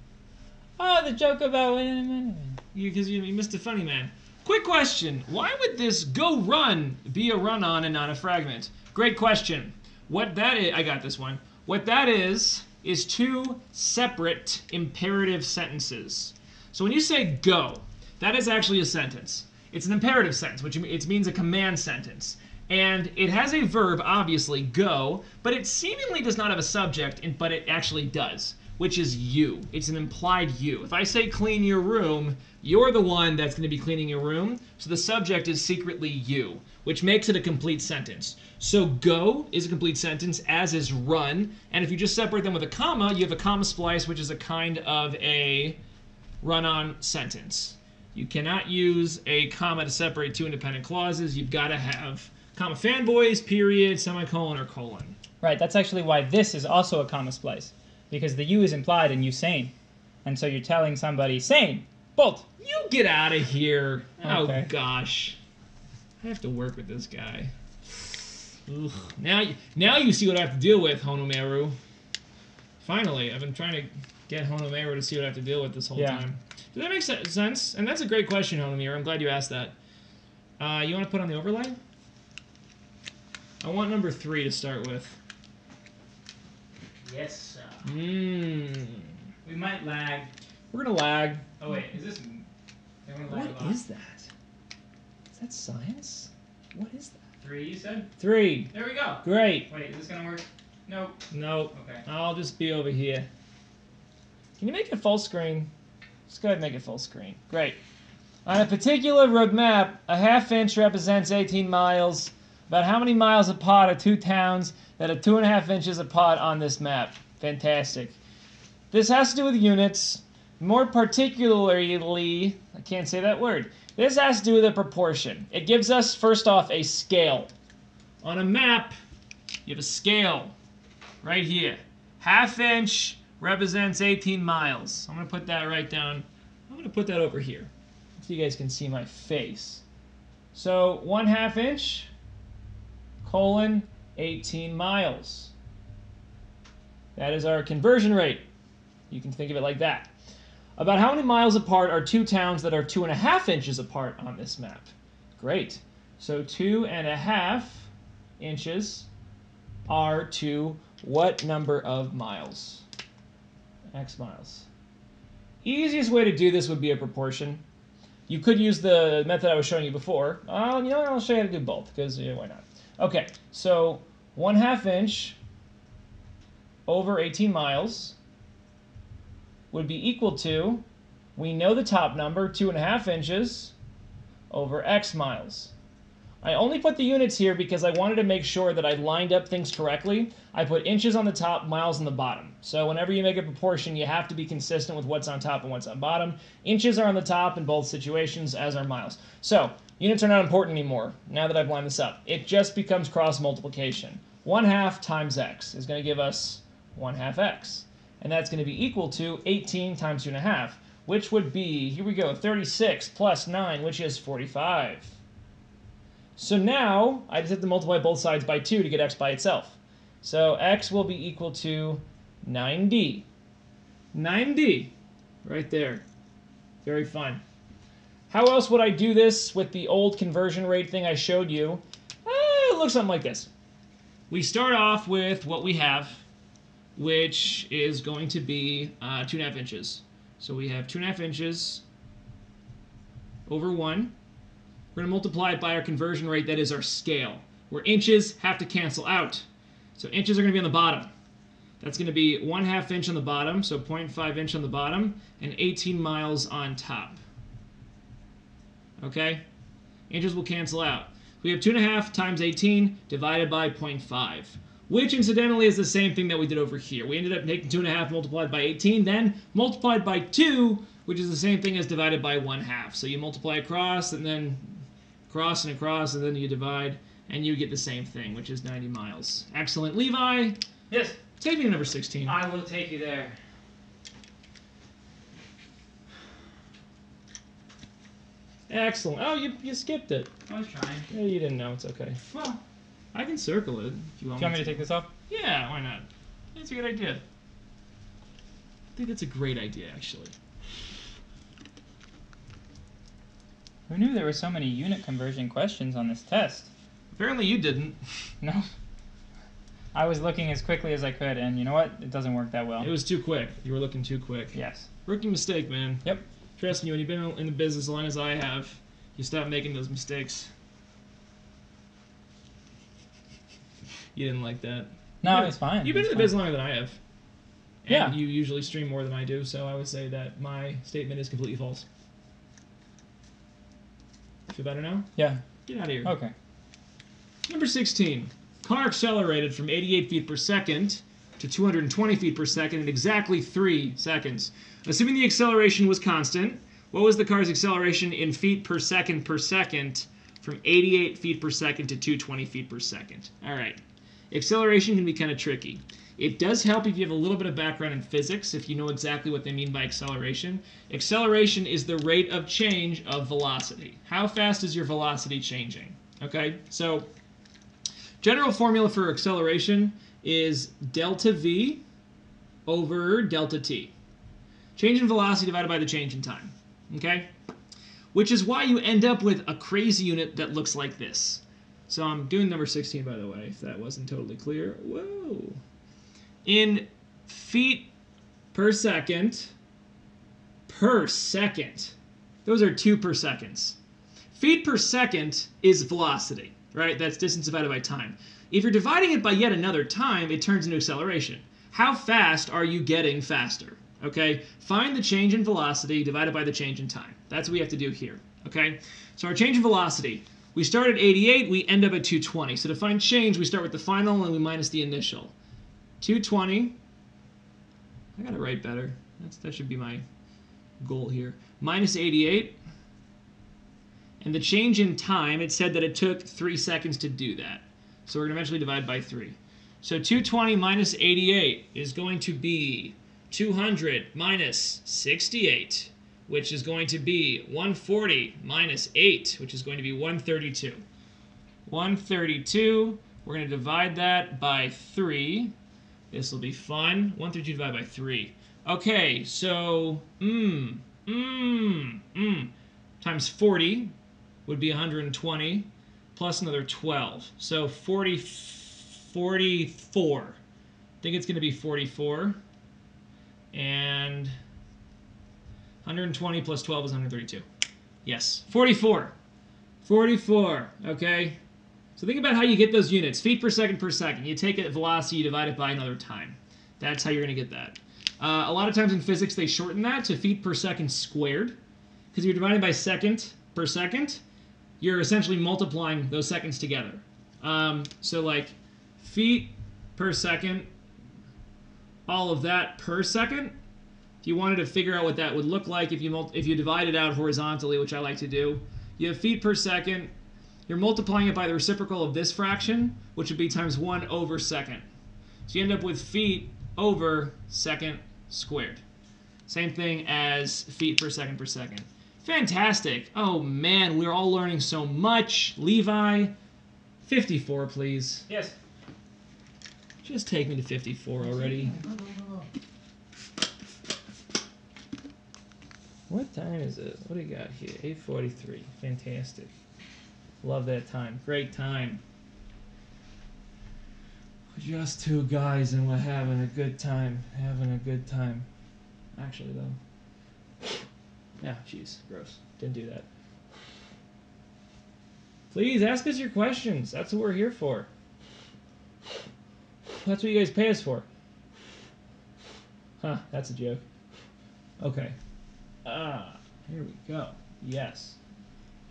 Oh, the joke about... Wait a minute. Because you missed a funny man. Quick question. Why would this go run be a run-on and not a fragment? Great question. What that is... I got this one. What that is 2 separate imperative sentences. So when you say go, that is actually a sentence. It's an imperative sentence, which it means a command sentence. And it has a verb, obviously, go, but it seemingly does not have a subject, but it actually does, which is you. It's an implied you. If I say clean your room, you're the one that's going to be cleaning your room, so the subject is secretly you, which makes it a complete sentence. So go is a complete sentence, as is run, and if you just separate them with a comma, you have a comma splice, which is a kind of a run-on sentence. You cannot use a comma to separate 2 independent clauses. You've got to have comma fanboys, period, semicolon, or colon. Right, that's actually why this is also a comma splice. Because the you is implied in you sane. And so you're telling somebody, sane, bolt. You get out of here. Okay. Oh, gosh. I have to work with this guy. Ugh. Now you see what I have to deal with, Honomeru. Finally, I've been trying to get Honomeru to see what I have to deal with this whole time. Does that make sense? And that's a great question, Honomeru. I'm glad you asked that. You want to put on the overlay? I want number 3 to start with. Yes, sir. We We might lag. We're gonna lag. Oh wait, is this? What is that? Is that science? What is that? 3, you said? 3. There we go. Great. Wait, is this gonna work? Nope. Nope. Okay. I'll just be over here. Can you make it full screen? Just go ahead and make it full screen. Great. On a particular road map, a half-inch represents 18 miles. About how many miles apart are two towns that are 2.5 inches apart on this map? Fantastic. This has to do with units. More particularly, I can't say that word. This has to do with a proportion. It gives us, first off, a scale. On a map, you have a scale right here. Half-inch represents 18 miles. I'm going to put that right down. I'm going to put that over here so you guys can see my face. So 1/2 inch, colon, 18 miles. That is our conversion rate. You can think of it like that. About how many miles apart are two towns that are 2.5 inches apart on this map? Great. So 2.5 inches are to what number of miles? X miles. Easiest way to do this would be a proportion. You could use the method I was showing you before. You know what? I'll show you how to do both, because why not? Okay, so 1/2 inch over 18 miles would be equal to, we know the top number, 2.5 inches over X miles. I only put the units here because I wanted to make sure that I lined up things correctly. I put inches on the top, miles on the bottom. So whenever you make a proportion, you have to be consistent with what's on top and what's on bottom. Inches are on the top in both situations, as are miles. So units are not important anymore now that I've lined this up. It just becomes cross multiplication. 1/2 times X is going to give us 1/2 X. And that's going to be equal to 18 times 2.5, which would be, here we go, 36 plus 9, which is 45. So now, I just have to multiply both sides by 2 to get X by itself. So X will be equal to 9D. 9D, right there. Very fun. How else would I do this with the old conversion rate thing I showed you? It looks something like this. We start off with what we have, which is going to be 2.5 inches. So we have 2.5 inches over 1. We're going to multiply it by our conversion rate, that is our scale, where inches have to cancel out. So inches are going to be on the bottom. That's going to be 1/2 inch on the bottom, so 0.5 inch on the bottom, and 18 miles on top. Okay? Inches will cancel out. We have 2.5 times 18 divided by 0.5, which incidentally is the same thing that we did over here. We ended up taking 2.5 multiplied by 18, then multiplied by 2, which is the same thing as divided by 1/2. So you multiply across, and then across and across, and then you divide, and you get the same thing, which is 90 miles. Excellent. Levi? Yes. Take me to number 16. I will take you there. Excellent. Oh, you skipped it. I was trying. Yeah, you didn't know. It's okay. Well, I can circle it if you want do you want me to take this off? Yeah, why not? That's a good idea. I think that's a great idea, actually. Who knew there were so many unit conversion questions on this test? Apparently you didn't. No. I was looking as quickly as I could, and you know what? It doesn't work that well. It was too quick. You were looking too quick. Yes. Rookie mistake, man. Yep. Trust me, when you've been in the business as long as I have, you stop making those mistakes. You didn't like that. No, it's fine. You've been in the business longer than I have. And Yeah. you usually stream more than I do, so I would say that my statement is completely false. Feel better now? Yeah. Get out of here. Okay. Number 16. Car accelerated from 88 feet per second to 220 feet per second in exactly 3 seconds. Assuming the acceleration was constant, what was the car's acceleration in feet per second from 88 feet per second to 220 feet per second? All right. Acceleration can be kind of tricky. It does help if you have a little bit of background in physics, if you know exactly what they mean by acceleration. Acceleration is the rate of change of velocity. How fast is your velocity changing? Okay, so general formula for acceleration is delta V over delta T. Change in velocity divided by the change in time. Okay? Which is why you end up with a crazy unit that looks like this. So I'm doing number 16, by the way, if that wasn't totally clear. Whoa. In feet per second per second. Those are 2 per seconds. Feet per second is velocity, right? That's distance divided by time. If you're dividing it by yet another time, it turns into acceleration. How fast are you getting faster? Okay? Find the change in velocity divided by the change in time. That's what we have to do here. Okay? So our change in velocity, we start at 88, we end up at 220. So to find change, we start with the final and we minus the initial. 220. I gotta write better. That should be my goal here. Minus 88. And the change in time, it said that it took 3 seconds to do that. So we're going to eventually divide by 3. So 220 minus 88 is going to be 200 minus 68, which is going to be 140 minus 8, which is going to be 132. 132, we're going to divide that by 3. This will be fun. 132 divided by 3. Okay, so, times 40 would be 120, plus another 12. So 44. I think it's going to be 44. And 120 plus 12 is 132. Yes, 44. 44, okay? So think about how you get those units. Feet per second per second. You take a velocity, you divide it by another time. That's how you're going to get that. A lot of times in physics, they shorten that to feet per second squared. Because you're dividing by second per second, you're essentially multiplying those seconds together. So like feet per second, all of that per second. If you wanted to figure out what that would look like if you divide it out horizontally, which I like to do, you have feet per second. You're multiplying it by the reciprocal of this fraction, which would be times 1 over second. So you end up with feet over second squared. Same thing as feet per second per second. Fantastic. Oh man, we're all learning so much. Levi, 54 please. Yes. Just take me to 54 already. What time is it? What do you got here? 8:43. Fantastic. Love that time. Great time. Just two guys and we're having a good time. Having a good time. Actually, though. Yeah, jeez. Gross. Didn't do that. Please, ask us your questions. That's what we're here for. That's what you guys pay us for. Huh, that's a joke. Okay. Here we go. Yes.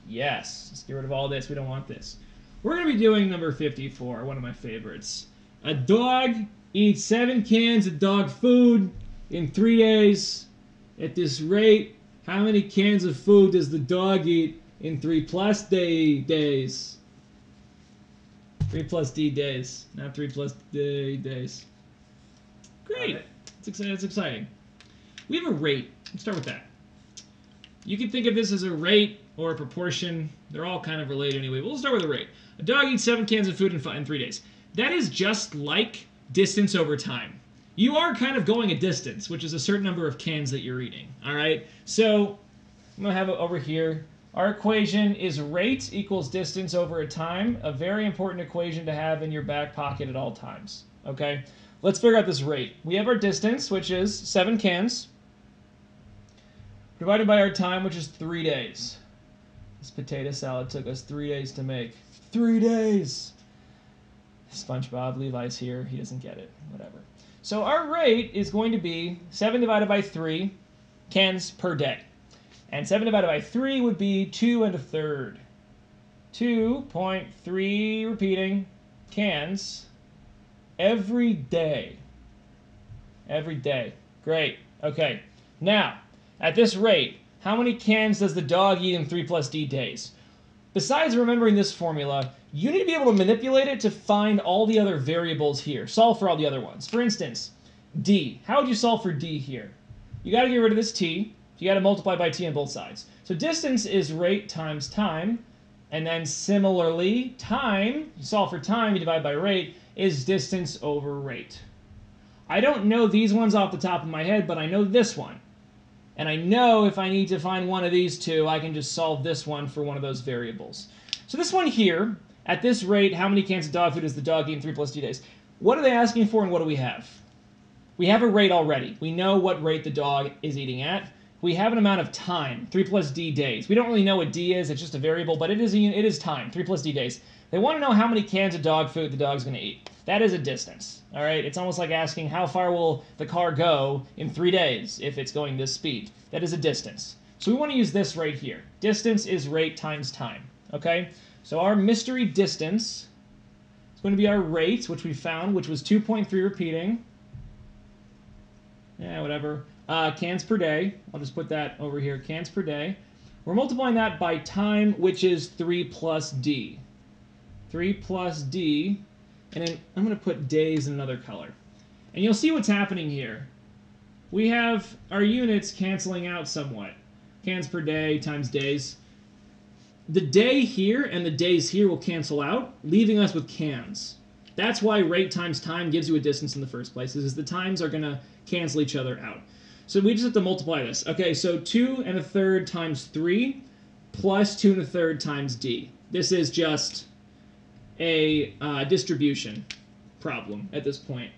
Yes. Let's get rid of all this. We don't want this. We're going to be doing number 54, one of my favorites. A dog eats 7 cans of dog food in 3 days. At this rate, how many cans of food does the dog eat in 3+ days? 3+ D days, not 3+ D days. Great. It's exciting. We have a rate. Let's start with that. You can think of this as a rate or a proportion. They're all kind of related anyway. We'll start with a rate. A dog eats 7 cans of food in 3 days. That is just like distance over time. You are kind of going a distance, which is a certain number of cans that you're eating. All right? So I'm going to have it over here. Our equation is rate equals distance over a time, a very important equation to have in your back pocket at all times. Okay? Let's figure out this rate. We have our distance, which is 7 cans, divided by our time, which is 3 days. This potato salad took us 3 days to make. 3 days! SpongeBob, Levi's here. He doesn't get it. Whatever. So our rate is going to be 7 divided by 3 cans per day. And 7 divided by 3 would be 2 1/3. 2.3 repeating cans every day. Every day. Great. Okay. Now, at this rate, how many cans does the dog eat in 3+ D days? Besides remembering this formula, you need to be able to manipulate it to find all the other variables here. Solve for all the other ones. For instance, D. How would you solve for D here? You got to get rid of this T. You got to multiply by T on both sides. So distance is rate times time. And then similarly, time, you solve for time, you divide by rate, is distance over rate. I don't know these ones off the top of my head, but I know this one. And I know if I need to find one of these two, I can just solve this one for one of those variables. So this one here, at this rate, how many cans of dog food does the dog eat in 3+ D days? What are they asking for and what do we have? We have a rate already. We know what rate the dog is eating at. we have an amount of time, 3 plus d days. We don't really know what d is, it's just a variable, but it is time, 3 plus d days. They want to know how many cans of dog food the dog's going to eat. That is a distance, all right? It's almost like asking how far will the car go in 3 days if it's going this speed. That is a distance. So we want to use this right here. Distance is rate times time, okay? So our mystery distance is going to be our rate, which we found, which was 2.3 repeating. Yeah, whatever. Cans per day. I'll just put that over here, cans per day. We're multiplying that by time, which is 3 plus d. 3 plus d, and then I'm going to put days in another color. And you'll see what's happening here. We have our units canceling out somewhat. Cans per day times days. The day here and the days here will cancel out, leaving us with cans. That's why rate times time gives you a distance in the first place, is the times are going to cancel each other out. So we just have to multiply this. Okay, so 2 1/3 times 3 plus 2 1/3 times d. This is just a distribution problem at this point.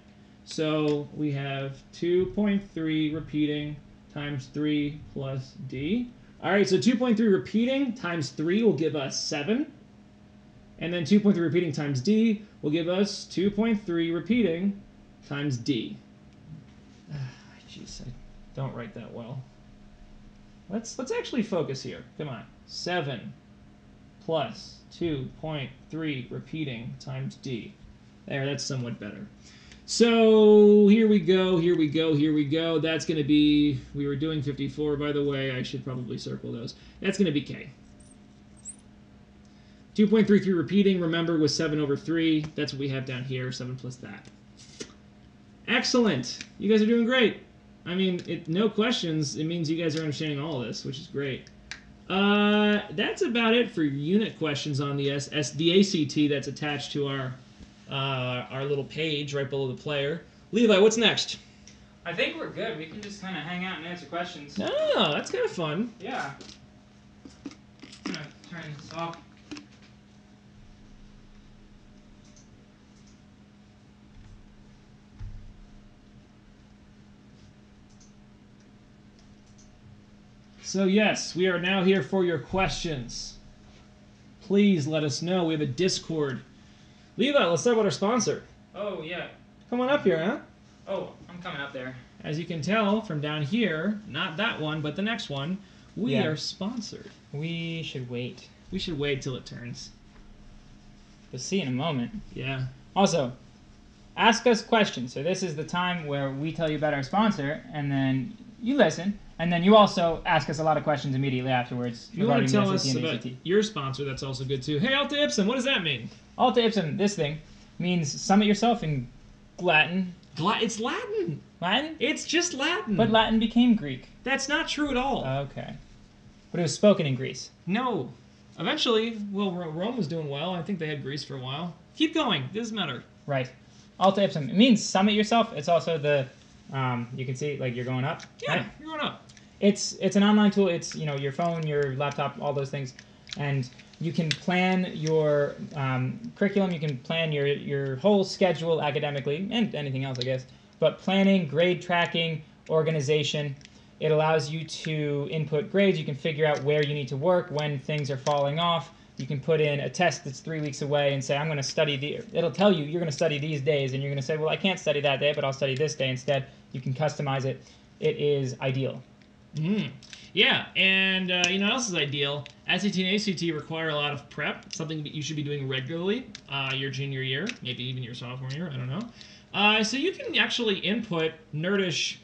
So we have 2.3 repeating times 3 plus d. All right, so 2.3 repeating times 3 will give us 7. And then 2.3 repeating times d will give us 2.3 repeating times d. Jeez, I don't write that well. Let's actually focus here. Come on. 7 plus 2.3 repeating times d. There, that's somewhat better. So here we go, here we go, here we go. That's going to be, we were doing 54, by the way. I should probably circle those. That's going to be k. 2.33 repeating, remember, was 7 over 3. That's what we have down here, 7 plus that. Excellent. You guys are doing great. I mean, no questions. It means you guys are understanding all of this, which is great. That's about it for unit questions on the ACT that's attached to our little page right below the player. Levi, what's next? I think we're good. We can just kind of hang out and answer questions. Oh, that's kind of fun. Yeah. I'm gonna turn this off. So yes, we are now here for your questions. Please let us know. We have a Discord. Levi, let's talk about our sponsor. Oh, yeah. Come on up here, huh? Oh, I'm coming up there. As you can tell from down here, not that one, but the next one, we are sponsored. We should wait. We should wait till it turns. We'll see in a moment. Yeah. Also, ask us questions. So this is the time where we tell you about our sponsor, and then you listen, and then you also ask us a lot of questions immediately afterwards. If you want to tell us and about ACT. your sponsor, that's also good too. Hey, Alta Ipsum, what does that mean? Alta Ipsum, this thing, means summit yourself in Latin. It's Latin. Latin? It's just Latin. But Latin became Greek. That's not true at all. Okay. But it was spoken in Greece. No. Eventually, well, Rome was doing well. I think they had Greece for a while. Keep going. It doesn't matter. Right. Alta Ipsum. It means summit yourself. It's also the, you can see, like, you're going up. Yeah, right? you're going up. It's an online tool. It's, you know, your phone, your laptop, all those things. And you can plan your curriculum. You can plan your whole schedule academically and anything else, I guess. But planning, grade tracking, organization, it allows you to input grades. You can figure out where you need to work, when things are falling off. You can put in a test that's 3 weeks away and say, I'm going to study it'll tell you you're going to study these days, and you're going to say, well, I can't study that day, but I'll study this day instead. You can customize it. It is ideal. Yeah, and you know what else is ideal? SAT and ACT require a lot of prep, something that you should be doing regularly your junior year, maybe even your sophomore year, I don't know. So you can actually input nerdish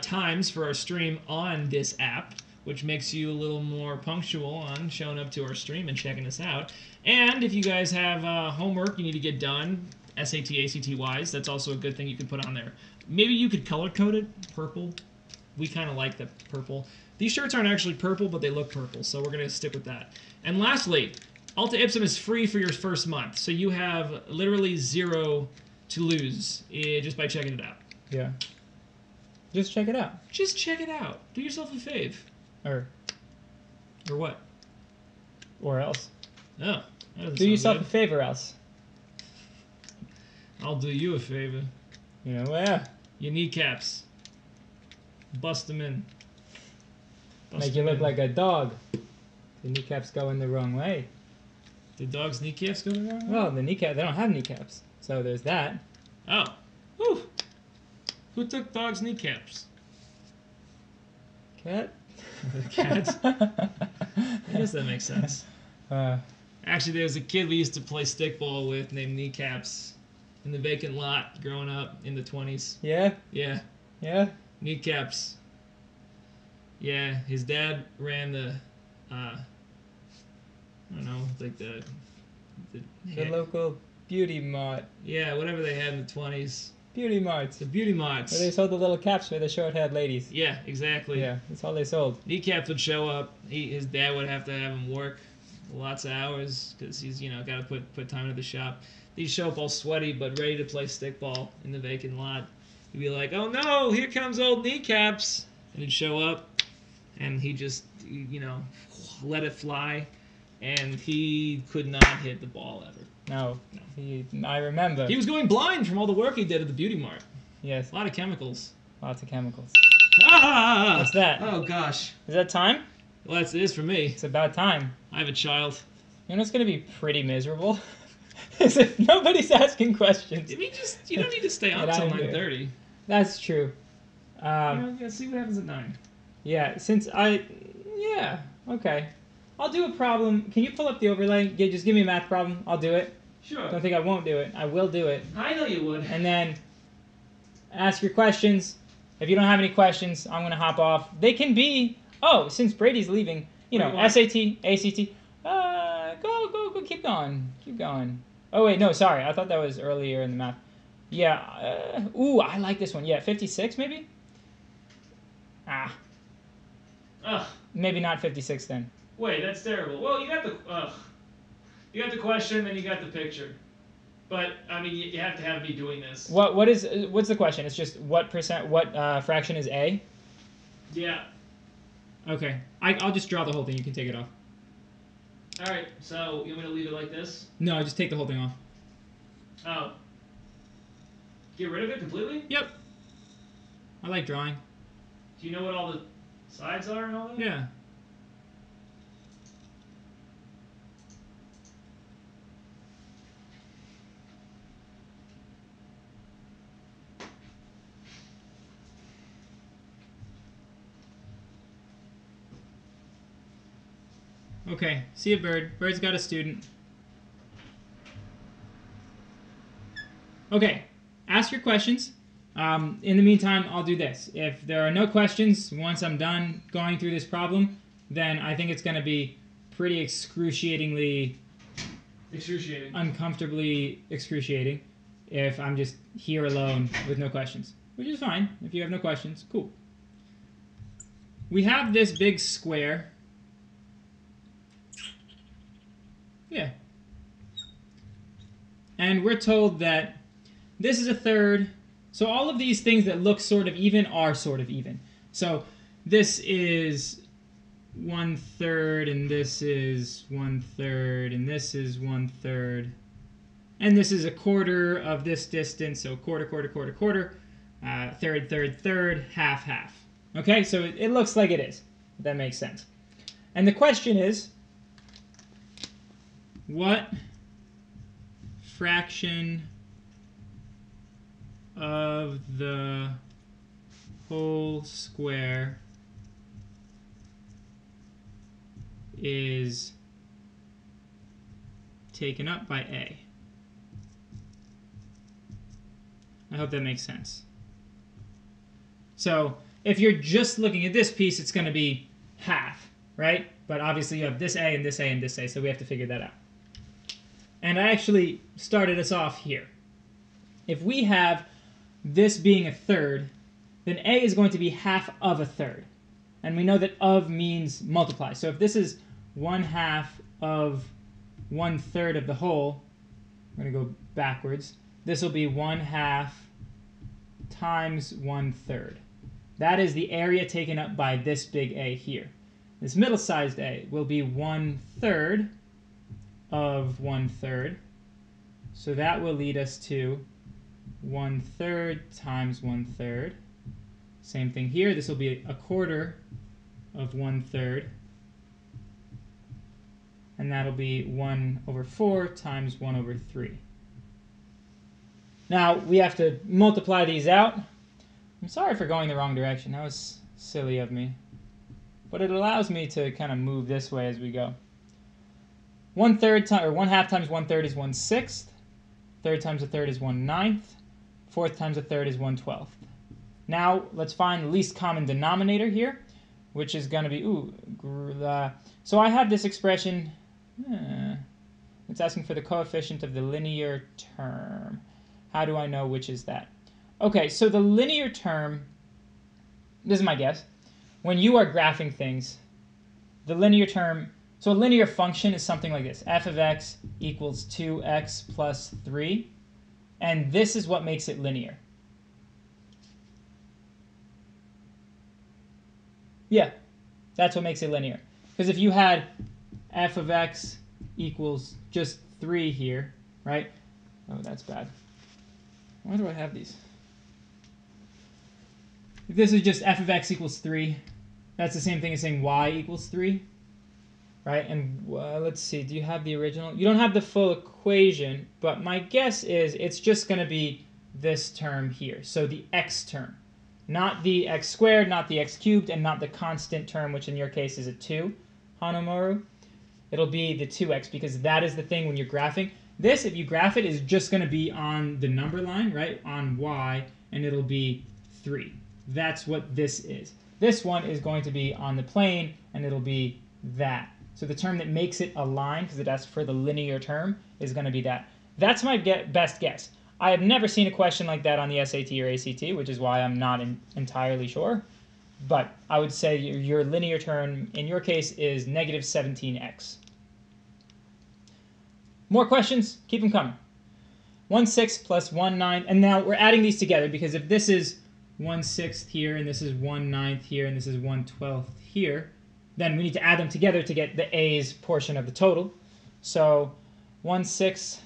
times for our stream on this app, which makes you a little more punctual on showing up to our stream and checking us out. And if you guys have homework you need to get done, SAT, ACT-wise, that's also a good thing you could put on there. Maybe you could color code it purple. We kind of like the purple. These shirts aren't actually purple, but they look purple, so we're going to stick with that. And lastly, Alta Ipsum is free for your first month, so you have literally zero to lose just by checking it out. Yeah. Just check it out. Just check it out. Do yourself a fave. Or what? Or else. Oh, that doesn't Do sound yourself good. a favor, else. I'll do you a favor. You know, yeah. Your kneecaps. Bust them in. Make you look like a dog. The kneecaps go in the wrong way. The dog's kneecaps go the wrong way? Well, they don't have kneecaps, so there's that. Oh. Whew. Who took dog's kneecaps? Cat? Cats? I guess that makes sense. Uh, Actually, there was a kid we used to play stickball with named Kneecaps in the vacant lot growing up in the 20s. yeah? Yeah, Yeah? Kneecaps. Yeah, his dad ran the, I don't know, like the The local beauty mart. yeah, whatever they had in the 20s. Beauty marts. The beauty marts. Where they sold the little caps for the short-haired ladies. Yeah, exactly. Yeah, that's all they sold. Kneecaps would show up. His dad would have to have him work lots of hours because he's got to put time into the shop. He'd show up all sweaty but ready to play stickball in the vacant lot. He'd be like, "Oh no, here comes old Kneecaps," and he'd show up, and he just let it fly, and he could not hit the ball ever. No. I remember. He was going blind from all the work he did at the beauty mart. Yes, A lot of chemicals. lots of chemicals. Ah! What's that? Oh gosh. Is that time? Well, it is for me. It's about time. I have a child. You know what's going to be pretty miserable? Is if nobody's asking questions. You don't need to stay on Get until out of here. 9:30. That's true. See what happens at 9. Yeah, yeah, okay. I'll do a problem. Can you pull up the overlay? Just give me a math problem. I'll do it. Sure. Don't think I won't do it. I will do it. I know you would. And then ask your questions. If you don't have any questions, I'm going to hop off. They can be, since Brady's leaving, What? SAT, ACT. Go, keep going. Keep going. Oh, wait, no, sorry. I thought that was earlier in the math. Yeah, I like this one. Yeah, 56 maybe? Ugh. Maybe not 56 then. Wait, that's terrible. Well, you got the question, then you got the picture. But I mean, you have to have me doing this. What's the question? It's just what fraction is A? Yeah. Okay. I'll just draw the whole thing. You can take it off. All right. So you want me to leave it like this? No, just take the whole thing off. Oh. Get rid of it completely? Yep. I like drawing. Do you know what all the sides are and all that? Yeah. Okay, see a bird. Bird's got a student. Okay, ask your questions. In the meantime, I'll do this. If there are no questions, once I'm done going through this problem, then I think it's going to be pretty excruciatingly, uncomfortably excruciating if I'm just here alone with no questions, which is fine. If you have no questions, cool. We have this big square. Yeah. And we're told that this is a third. So all of these things that look sort of even are sort of even. So this is 1/3, and this is 1/3, and this is 1/3. And this is a quarter of this distance, so quarter, quarter, quarter, quarter, third, third, third, half, half. Okay, so it looks like it is. If that makes sense. And the question is, what fraction of the whole square is taken up by A? I hope that makes sense. So if you're just looking at this piece, it's going to be half, right? But obviously you have this A and this A and this A, so we have to figure that out. And I actually started us off here. If we have this being a third, then A is going to be half of a third. And we know that of means multiply. So if this is 1/2 of 1/3 of the whole, I'm going to go backwards. This will be 1/2 times 1/3. That is the area taken up by this big A here. This middle-sized A will be 1/3 of 1/3. So that will lead us to 1/3 times 1/3. Same thing here. This will be a quarter of 1/3. And that'll be 1/4 times 1/3. Now, we have to multiply these out. I'm sorry for going the wrong direction. That was silly of me. But it allows me to kind of move this way as we go. 1/3 or 1/2 times 1/3 is 1/6. Third times a third is 1/9. Fourth times a third is 1/12. Now let's find the least common denominator here, which is going to be so I have this expression. It's asking for the coefficient of the linear term. How do I know which is that? Okay, so the linear term. This is my guess. When you are graphing things, the linear term. So a linear function is something like this. F of x equals 2x plus 3. And this is what makes it linear. Yeah, that's what makes it linear. Because if you had f of x equals just 3 here, right? Oh, that's bad. Why do I have these? If this is just f of x equals 3, that's the same thing as saying y equals 3. Right, and let's see, do you have the original? You don't have the full equation, but my guess is it's just going to be this term here. So the x term, not the x squared, not the x cubed, and not the constant term, which in your case is a 2, Hanomaru. It'll be the 2x, because that is the thing when you're graphing. This, if you graph it, is just going to be on the number line, right, on y, and it'll be 3. That's what this is. This one is going to be on the plane, and it'll be that. So the term that makes it a line, because it asks for the linear term, is going to be that. That's my best guess. I have never seen a question like that on the SAT or ACT, which is why I'm not entirely sure. But I would say your linear term, in your case, is negative 17x. More questions? Keep them coming. 1/6 plus 1/9. And now we're adding these together, because if this is 1/6 here, and this is 1/9 here, and this is 1/12 here, then we need to add them together to get the A's portion of the total. So 1/6,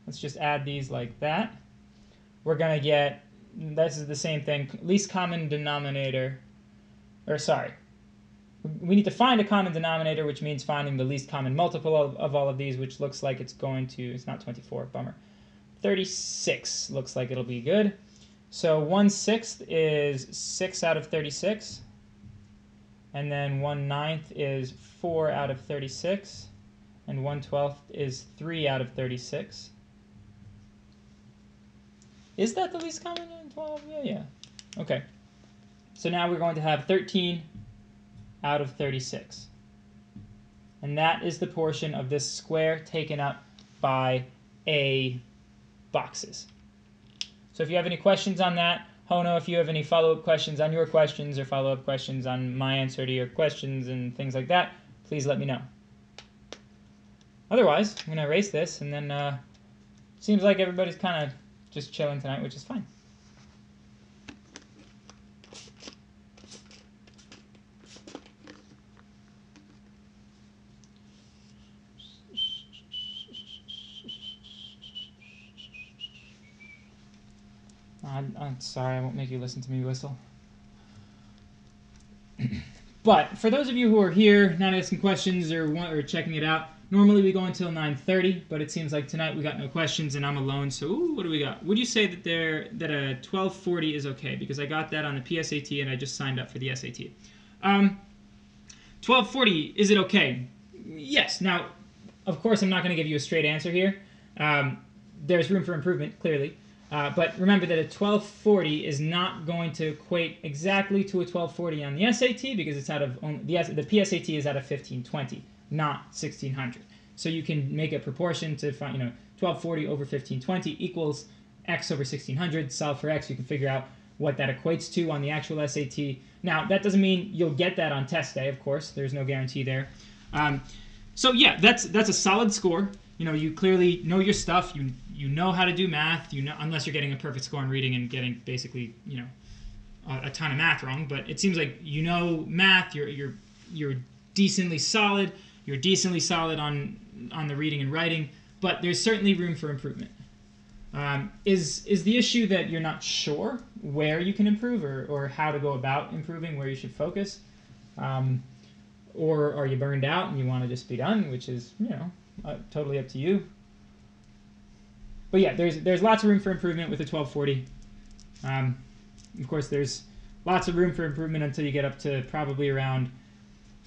let's just add these like that. We're going to get, this is the same thing, least common denominator, or sorry, we need to find a common denominator, which means finding the least common multiple of all of these, which looks like it's going to, it's not 24, bummer. 36 looks like it'll be good. So 1/6 is 6 out of 36. And then 1/9 is 4 out of 36. And 1/12 is 3 out of 36. Is that the least common in 12? Yeah. Okay. So now we're going to have 13 out of 36. And that is the portion of this square taken up by A boxes. So if you have any questions on that, Hono, if you have any follow-up questions on your questions or follow-up questions on my answer to your questions and things like that, please let me know. Otherwise, I'm going to erase this, and then seems like everybody's kind of just chilling tonight, which is fine. I'm sorry, I won't make you listen to me whistle. But for those of you who are here, not asking questions or checking it out, normally we go until 9:30, but it seems like tonight we got no questions and I'm alone. So what do we got? Would you say that a 1240 is okay? Because I got that on the PSAT and I just signed up for the SAT. 1240, is it okay? Yes. Now, of course, I'm not going to give you a straight answer here. There's room for improvement, clearly. But remember that a 1240 is not going to equate exactly to a 1240 on the SAT, because it's out of the PSAT is out of 1520, not 1600. So you can make a proportion to find 1240 over 1520 equals x over 1600. Solve for x. You can figure out what that equates to on the actual SAT. Now that doesn't mean you'll get that on test day. Of course, there's no guarantee there. So yeah, that's a solid score. You clearly know your stuff. You know how to do math. Unless you're getting a perfect score in reading and getting basically a ton of math wrong. But it seems like you know math. You're decently solid. You're decently solid on the reading and writing. But there's certainly room for improvement. Is the issue that you're not sure where you can improve or how to go about improving, where you should focus? Or are you burned out and you want to just be done, which is, totally up to you. But yeah, there's lots of room for improvement with the 1240. Of course, there's lots of room for improvement until you get up to probably around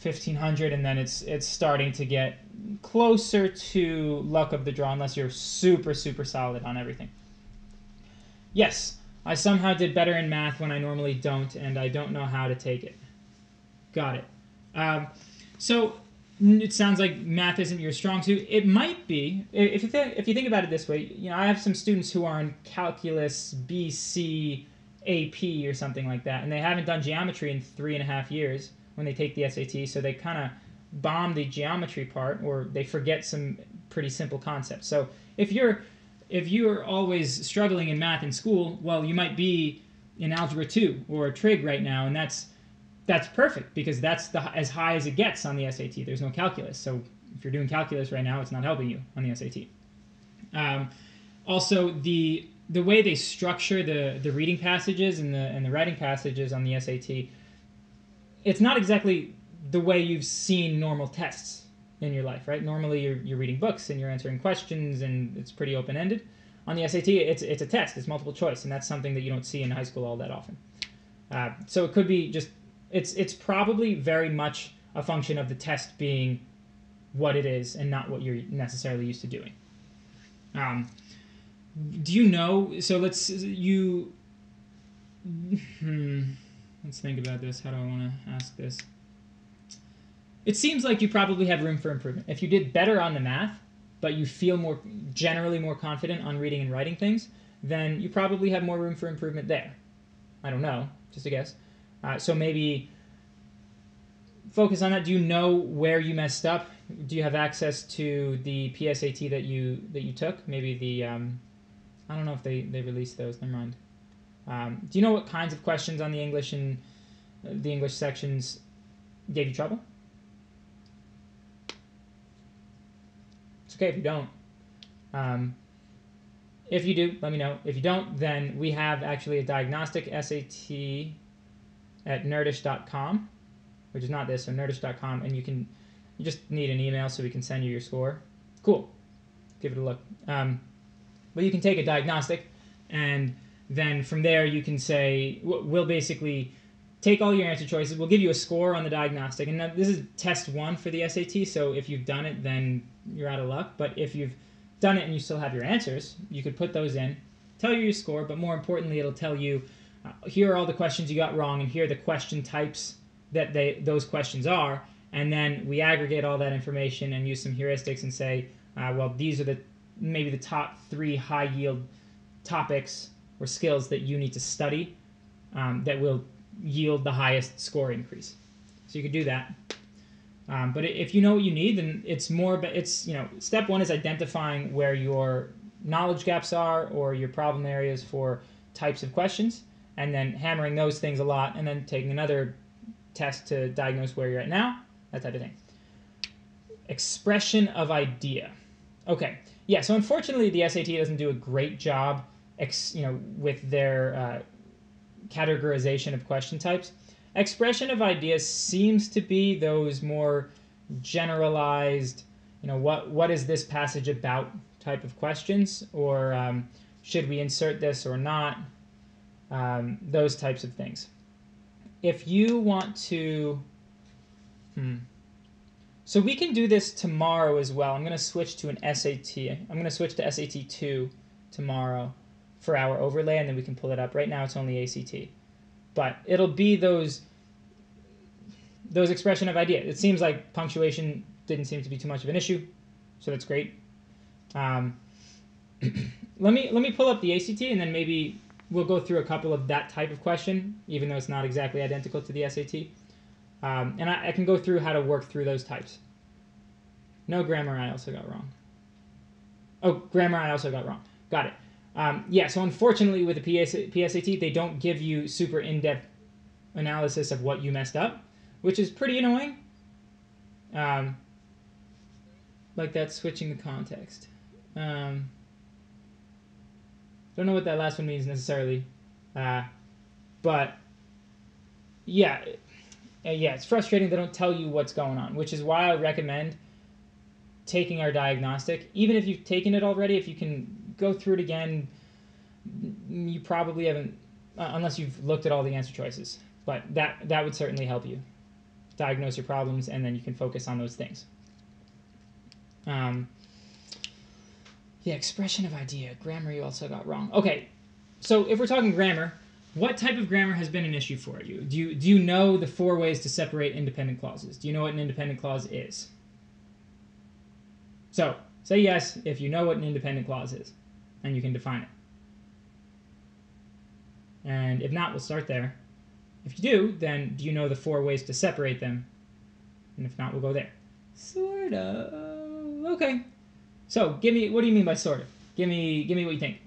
1500, and then it's starting to get closer to luck of the draw unless you're super, super solid on everything. Yes, I somehow did better in math when I normally don't, and I don't know how to take it. Got it. So it sounds like math isn't your strong suit. It might be if you think about it this way. I have some students who are in calculus BC AP or something like that, and they haven't done geometry in 3.5 years when they take the SAT, so they kind of bomb the geometry part, or they forget some pretty simple concepts. So if you're always struggling in math in school, well, you might be in algebra 2 or trig right now, and that's perfect because that's as high as it gets on the SAT. There's no calculus, so if you're doing calculus right now, it's not helping you on the SAT. Also, the way they structure the reading passages and the writing passages on the SAT, it's not exactly the way you've seen normal tests in your life, right? Normally, you're reading books and you're answering questions, and it's pretty open-ended. On the SAT, it's a test. It's multiple choice, and that's something that you don't see in high school all that often. So it could be just it's probably very much a function of the test being what it is and not what you're necessarily used to doing. Do you know? So let's think about this. How do I want to ask this? It seems like you probably have room for improvement. If you did better on the math, but you feel generally more confident on reading and writing things, then you probably have more room for improvement there. I don't know, just a guess. So maybe focus on that. Do you know where you messed up? Do you have access to the PSAT that you took? Maybe the I don't know if they released those. Never mind. Do you know what kinds of questions on the English and the English sections gave you trouble? It's okay if you don't. If you do, let me know. If you don't, then we have actually a diagnostic SAT at nerdish.com, which is not this, so nerdish.com, and you just need an email so we can send you your score. Cool. Give it a look. But you can take a diagnostic, and then from there you can say, we'll basically take all your answer choices. We'll give you a score on the diagnostic, and this is test 1 for the SAT, so if you've done it, then you're out of luck. But if you've done it and you still have your answers, you could put those in, tell you your score, but more importantly, it'll tell you, here are all the questions you got wrong, and here are the question types that those questions are, and then we aggregate all that information and use some heuristics and say, well, these are maybe the top 3 high-yield topics or skills that you need to study that will yield the highest score increase. So you could do that. But if you know what you need, then it's more. But step 1 is identifying where your knowledge gaps are or your problem areas for types of questions, and then hammering those things a lot, and then taking another test to diagnose where you're at now, that type of thing. Expression of idea. Okay, yeah. So unfortunately, the SAT doesn't do a great job, with their categorization of question types. Expression of ideas seems to be those more generalized, what is this passage about type of questions, or should we insert this or not, those types of things. If you want to, so we can do this tomorrow as well. I'm going to switch to an SAT. I'm going to switch to SAT 2 tomorrow for our overlay, and then we can pull it up. Right now it's only ACT. But it'll be those expression of idea. It seems like punctuation didn't seem to be too much of an issue, so that's great. Let me pull up the ACT, and then maybe we'll go through a couple of that type of question, even though it's not exactly identical to the SAT. And I can go through how to work through those types. No grammar I also got wrong. Oh, grammar I also got wrong. Got it. Yeah, so unfortunately with the PSAT, they don't give you super in-depth analysis of what you messed up, which is pretty annoying. Like that switching the context. Don't know what that last one means necessarily. But yeah, yeah, it's frustrating they don't tell you what's going on, which is why I recommend taking our diagnostic. Even if you've taken it already, if you can go through it again, you probably haven't, unless you've looked at all the answer choices. But that would certainly help you diagnose your problems, and then you can focus on those things. Yeah, expression of idea. Grammar you also got wrong. Okay, so if we're talking grammar, what type of grammar has been an issue for you? Do you know the 4 ways to separate independent clauses? Do you know what an independent clause is? So, say yes if you know what an independent clause is, and you can define it. And if not, we'll start there. If you do, then do you know the 4 ways to separate them? And if not, we'll go there. Sort of. Okay. So, what do you mean by sort of? Give me what you think.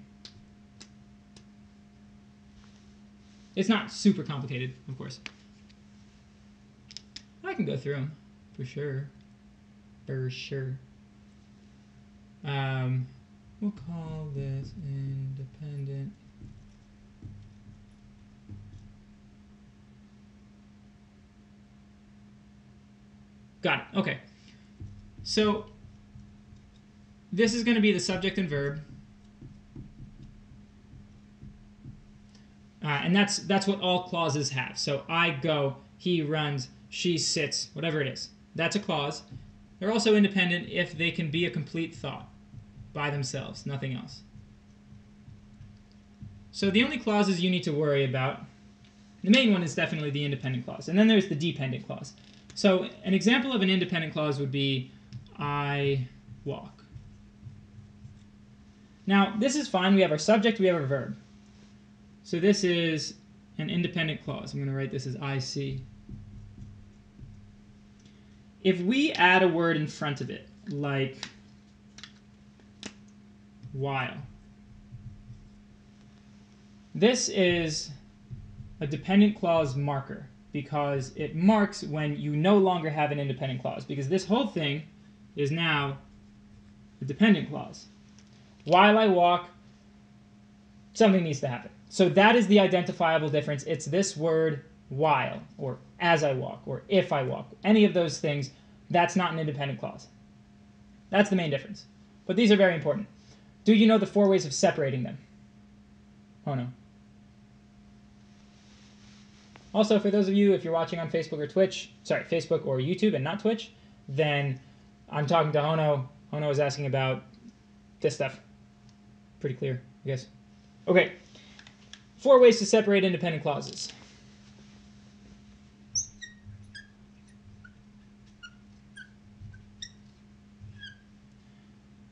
It's not super complicated, of course. I can go through them, for sure. For sure. We'll call this independent. Got it. Okay. So this is going to be the subject and verb. And that's what all clauses have. So I go, he runs, she sits, whatever it is. That's a clause. They're also independent if they can be a complete thought by themselves, nothing else. So the only clauses you need to worry about, the main one is definitely the independent clause. And then there's the dependent clause. So an example of an independent clause would be, I walk. Now, this is fine. We have our subject, we have our verb. So this is an independent clause. I'm going to write this as I see. If we add a word in front of it, like while, this is a dependent clause marker because it marks when you no longer have an independent clause, because this whole thing is now a dependent clause. While I walk, something needs to happen. So that is the identifiable difference. It's this word while, or as I walk, or if I walk. Any of those things, that's not an independent clause. That's the main difference. But these are very important. Do you know the 4 ways of separating them? Oh no. Also, for those of you, if you're watching on Facebook or Twitch, sorry, Facebook or YouTube and not Twitch, then I'm talking to Hono. Hono is asking about this stuff. Pretty clear, I guess. Okay. 4 ways to separate independent clauses.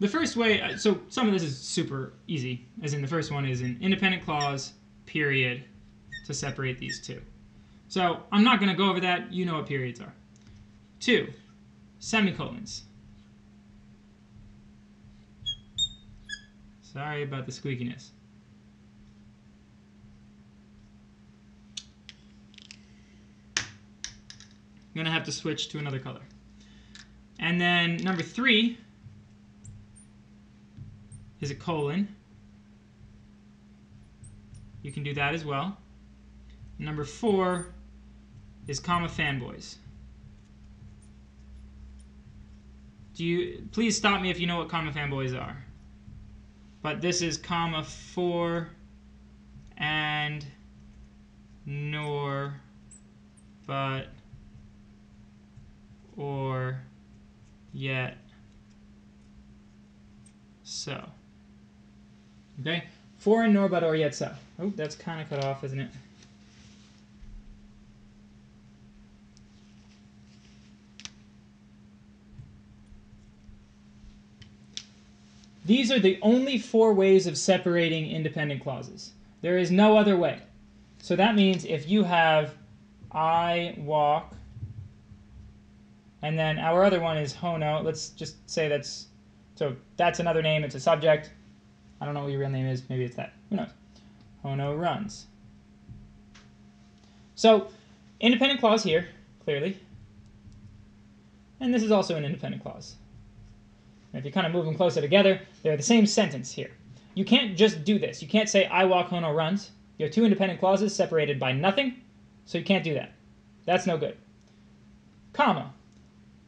The first way, so some of this is super easy, as in the first one is an independent clause, period, to separate these two. So I'm not going to go over that. You know what periods are. 2, semicolons. Sorry about the squeakiness. I'm going to have to switch to another color. And then number 3 is a colon. You can do that as well. Number 4 is comma fanboys. Please stop me if you know what comma fanboys are. But this is comma for and nor but or yet so. Okay? For and nor but or yet so. Oh, that's kind of cut off, isn't it? These are the only 4 ways of separating independent clauses. There is no other way. So that means if you have I walk, and then our other one is Hono, let's just say that's another name, it's a subject. I don't know what your real name is, maybe it's that, who knows. Hono runs. So, independent clause here, clearly. And this is also an independent clause. And if you kind of move them closer together, they're the same sentence here. You can't just do this. You can't say, I walk, Hono runs. You have 2 independent clauses separated by nothing, so you can't do that. That's no good. Comma.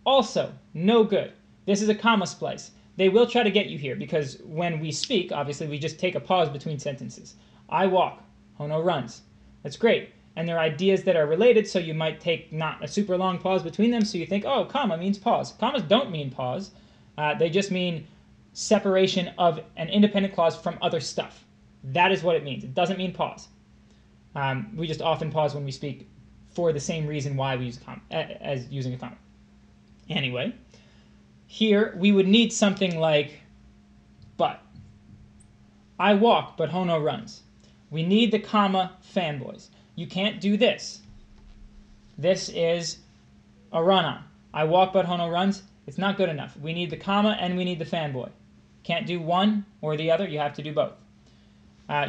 Also, no good. This is a comma splice. They will try to get you here because when we speak, obviously, we just take a pause between sentences. I walk. Hono runs. That's great. And there are ideas that are related, so you might take not a super long pause between them, so you think, oh, comma means pause. Commas don't mean pause. They just mean separation of an independent clause from other stuff. That is what it means. It doesn't mean pause. We just often pause when we speak for the same reason why we use a comma, as using a comma. Anyway, here we would need something like but. I walk, but Hono runs. We need the comma fanboys. You can't do this. This is a run-on. I walk, but Hono runs. It's not good enough. We need the comma and we need the fanboy. Can't do one or the other. You have to do both.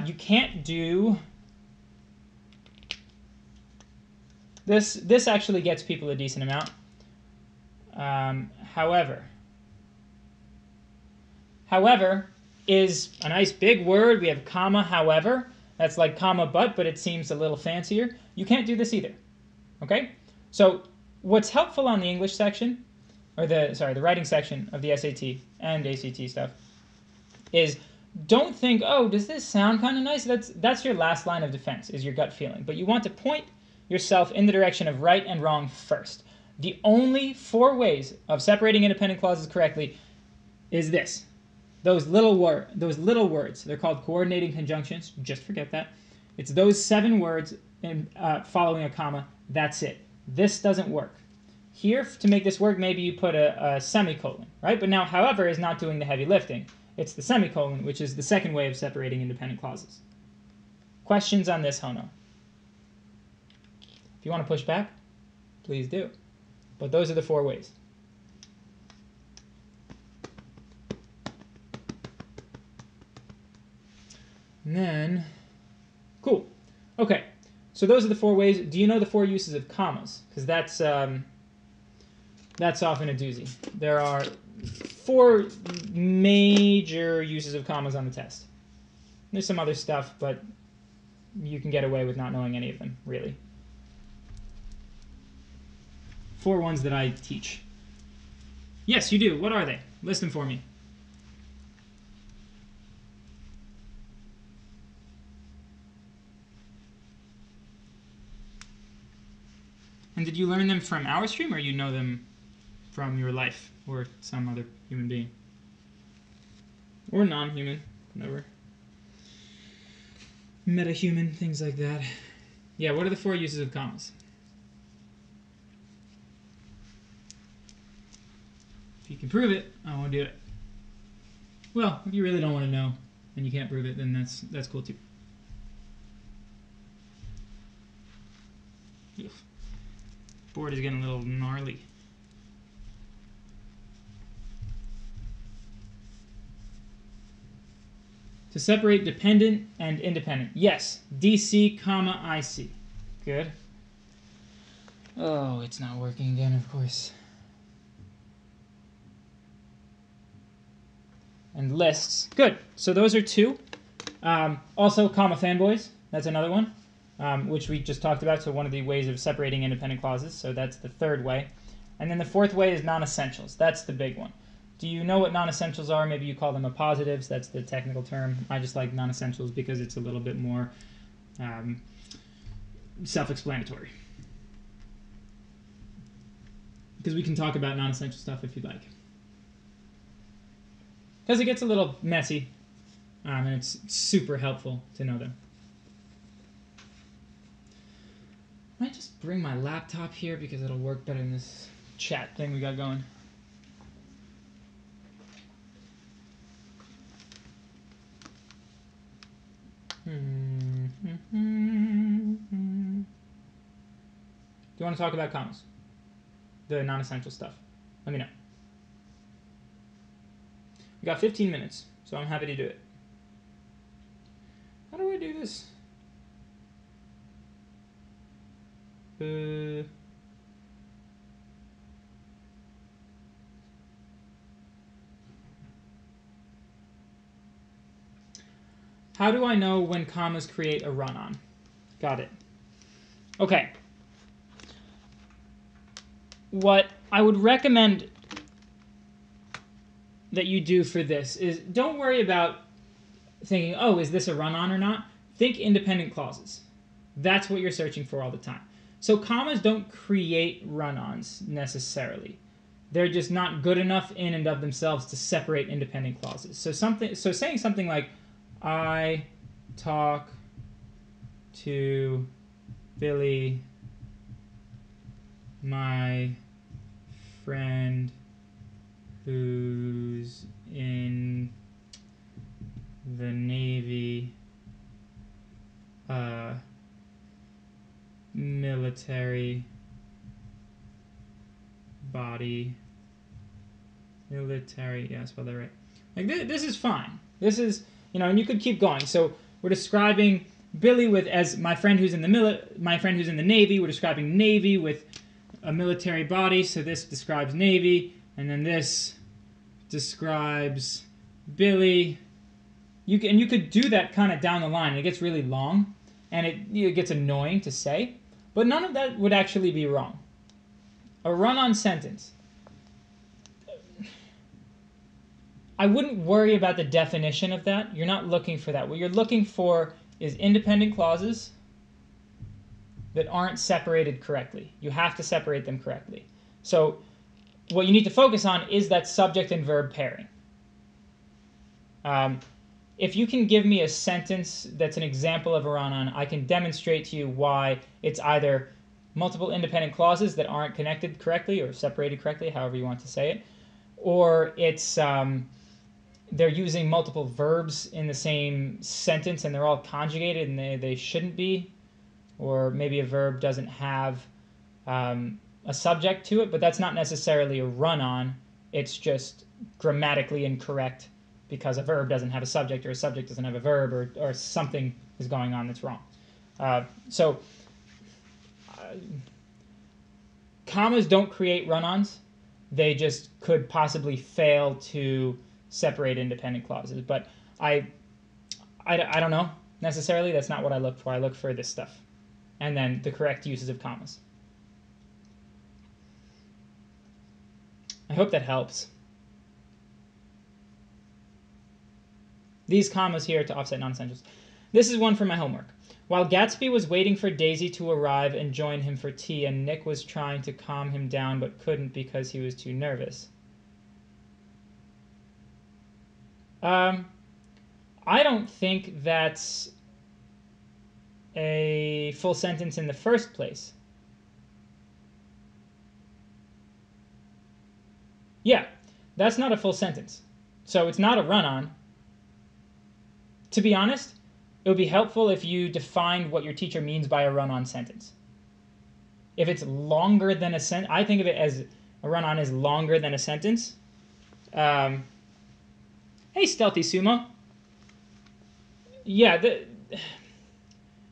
You can't do... This actually gets people a decent amount. However is a nice big word. We have comma, however. That's like comma but it seems a little fancier. You can't do this either. Okay? So what's helpful on the English section, or the writing section of the SAT and ACT stuff, is don't think, oh, does this sound kind of nice? That's your last line of defense, is your gut feeling. But you want to point yourself in the direction of right and wrong first. The only 4 ways of separating independent clauses correctly is this. Those little words, they're called coordinating conjunctions. Just forget that. It's those 7 words in, following a comma. That's it. This doesn't work. Here, to make this work, maybe you put a semicolon, right? But now, however, is not doing the heavy lifting. It's the semicolon, which is the second way of separating independent clauses. Questions on this, Hono? If you want to push back, please do. But those are the 4 ways. And then, cool. Okay, so those are the 4 ways. Do you know the 4 uses of commas? Because that's often a doozy. There are 4 major uses of commas on the test. There's some other stuff, but you can get away with not knowing any of them, really. 4 ones that I teach. Yes, you do. What are they? List them for me. And did you learn them from our stream, or you know them from your life or some other human being? Or non-human, whatever. Meta-human, things like that. Yeah, what are the 4 uses of commas? If you can prove it, I won't do it. Well, if you really don't want to know and you can't prove it, then that's cool too. Ugh. Board is getting a little gnarly. To separate dependent and independent. Yes, DC, comma, IC. Good. Oh, it's not working again, of course. And lists. Good. So those are 2. Also, comma fanboys. That's another one, which we just talked about. So one of the ways of separating independent clauses. So that's the 3rd way. And then the 4th way is non-essentials. That's the big one. Do you know what non-essentials are? Maybe you call them appositives. That's the technical term. I just like non-essentials because it's a little bit more self-explanatory. Because we can talk about non-essential stuff if you'd like. Because it gets a little messy, and it's super helpful to know them. I might just bring my laptop here because it'll work better than this chat thing we got going. Do you want to talk about commas? The non-essential stuff. Let me know. We got 15 minutes, so I'm happy to do it. How do I do this? How do I know when commas create a run-on? Got it. Okay. what I would recommend that you do for this is don't worry about thinking, oh, is this a run-on or not? Think independent clauses. That's what you're searching for all the time. So commas don't create run-ons necessarily. They're just not good enough in and of themselves to separate independent clauses. So saying something like, I talk to Billy, my friend who's in the Navy, military body, military, yeah, I spelled that right. Like this is fine. This is, and you could keep going. So we're describing Billy as my friend who's in the Navy. We're describing Navy with a military body. So this describes Navy, and then this describes Billy. You could do that kind of down the line. It gets really long, and it gets annoying to say, but none of that would actually be wrong. A run-on sentence. I wouldn't worry about the definition of that. You're not looking for that. What you're looking for is independent clauses that aren't separated correctly. You have to separate them correctly. So what you need to focus on is that subject and verb pairing. If you can give me a sentence that's an example of a run-on, I can demonstrate to you why it's either multiple independent clauses that aren't connected correctly or separated correctly, however you want to say it, or it's they're using multiple verbs in the same sentence and they're all conjugated and they shouldn't be, or maybe a verb doesn't have a subject to it, but that's not necessarily a run-on. It's just grammatically incorrect because a verb doesn't have a subject or a subject doesn't have a verb or something is going on that's wrong. Commas don't create run-ons. They just could possibly fail to separate independent clauses. But I don't know necessarily. That's not what I look for. I look for this stuff. And then the correct uses of commas. I hope that helps. These commas here to offset non-essentials. This is one for my homework. While Gatsby was waiting for Daisy to arrive and join him for tea, and Nick was trying to calm him down but couldn't because he was too nervous. I don't think that's a full sentence in the first place. Yeah, that's not a full sentence. So it's not a run-on. To be honest, it would be helpful if you defined what your teacher means by a run-on sentence. If it's longer than a sentence, I think of it as a run-on is longer than a sentence. Hey, Stealthy Sumo. Yeah,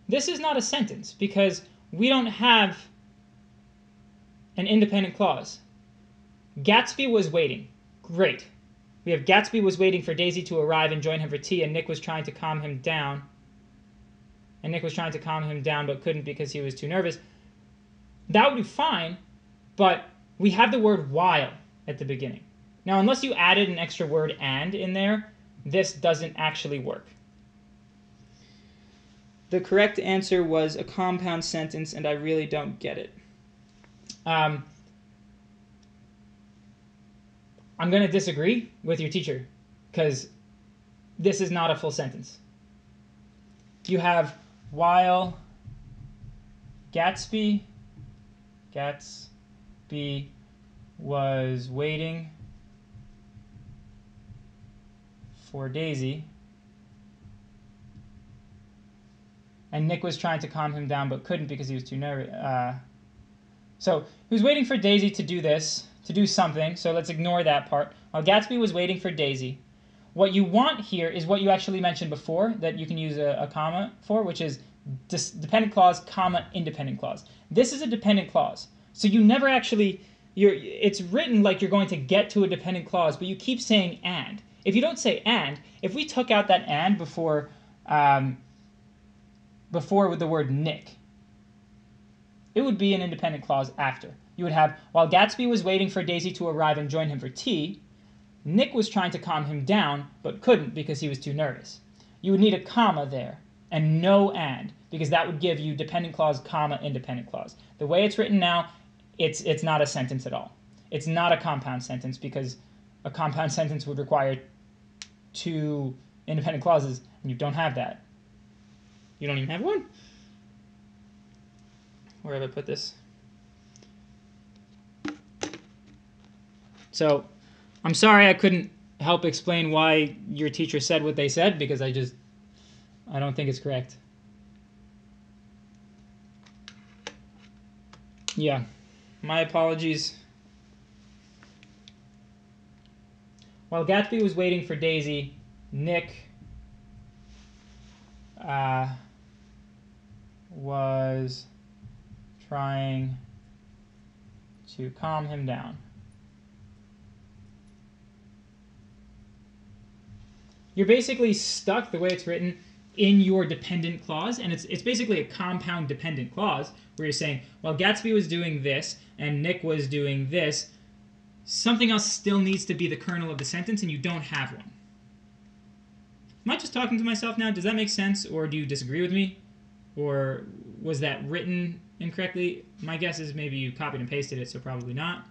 this is not a sentence because we don't have an independent clause. Gatsby was waiting. Great. We have Gatsby was waiting for Daisy to arrive and join him for tea, and Nick was trying to calm him down. But couldn't because he was too nervous. That would be fine, but we have the word while at the beginning. Now, unless you added an extra word and in there, this doesn't actually work. The correct answer was a compound sentence, and I really don't get it. I'm going to disagree with your teacher because this is not a full sentence. You have while Gatsby was waiting for Daisy, and Nick was trying to calm him down but couldn't because he was too nervous. So he was waiting for Daisy to do this, to do something, so let's ignore that part. While Gatsby was waiting for Daisy, what you want here is what you actually mentioned before that you can use a comma for, which is dependent clause, comma, independent clause. This is a dependent clause. So you never actually, it's written like you're going to get to a dependent clause, but you keep saying and. If you don't say and, if we took out that and before with the word Nick, it would be an independent clause after. You would have, while Gatsby was waiting for Daisy to arrive and join him for tea, Nick was trying to calm him down, but couldn't because he was too nervous. You would need a comma there, and no and, because that would give you dependent clause, comma, independent clause. The way it's written now, it's not a sentence at all. It's not a compound sentence because a compound sentence would require 2 independent clauses, and you don't have that. You don't even have one. Where have I put this? So, I'm sorry I couldn't help explain why your teacher said what they said, because I don't think it's correct. Yeah, my apologies. While Gatsby was waiting for Daisy, Nick was trying to calm him down. You're basically stuck, the way it's written, in your dependent clause, and it's basically a compound dependent clause, where you're saying, while Gatsby was doing this, and Nick was doing this, something else still needs to be the kernel of the sentence, and you don't have one. Am I just talking to myself now? Does that make sense, or do you disagree with me? Or was that written incorrectly? My guess is maybe you copied and pasted it, so probably not.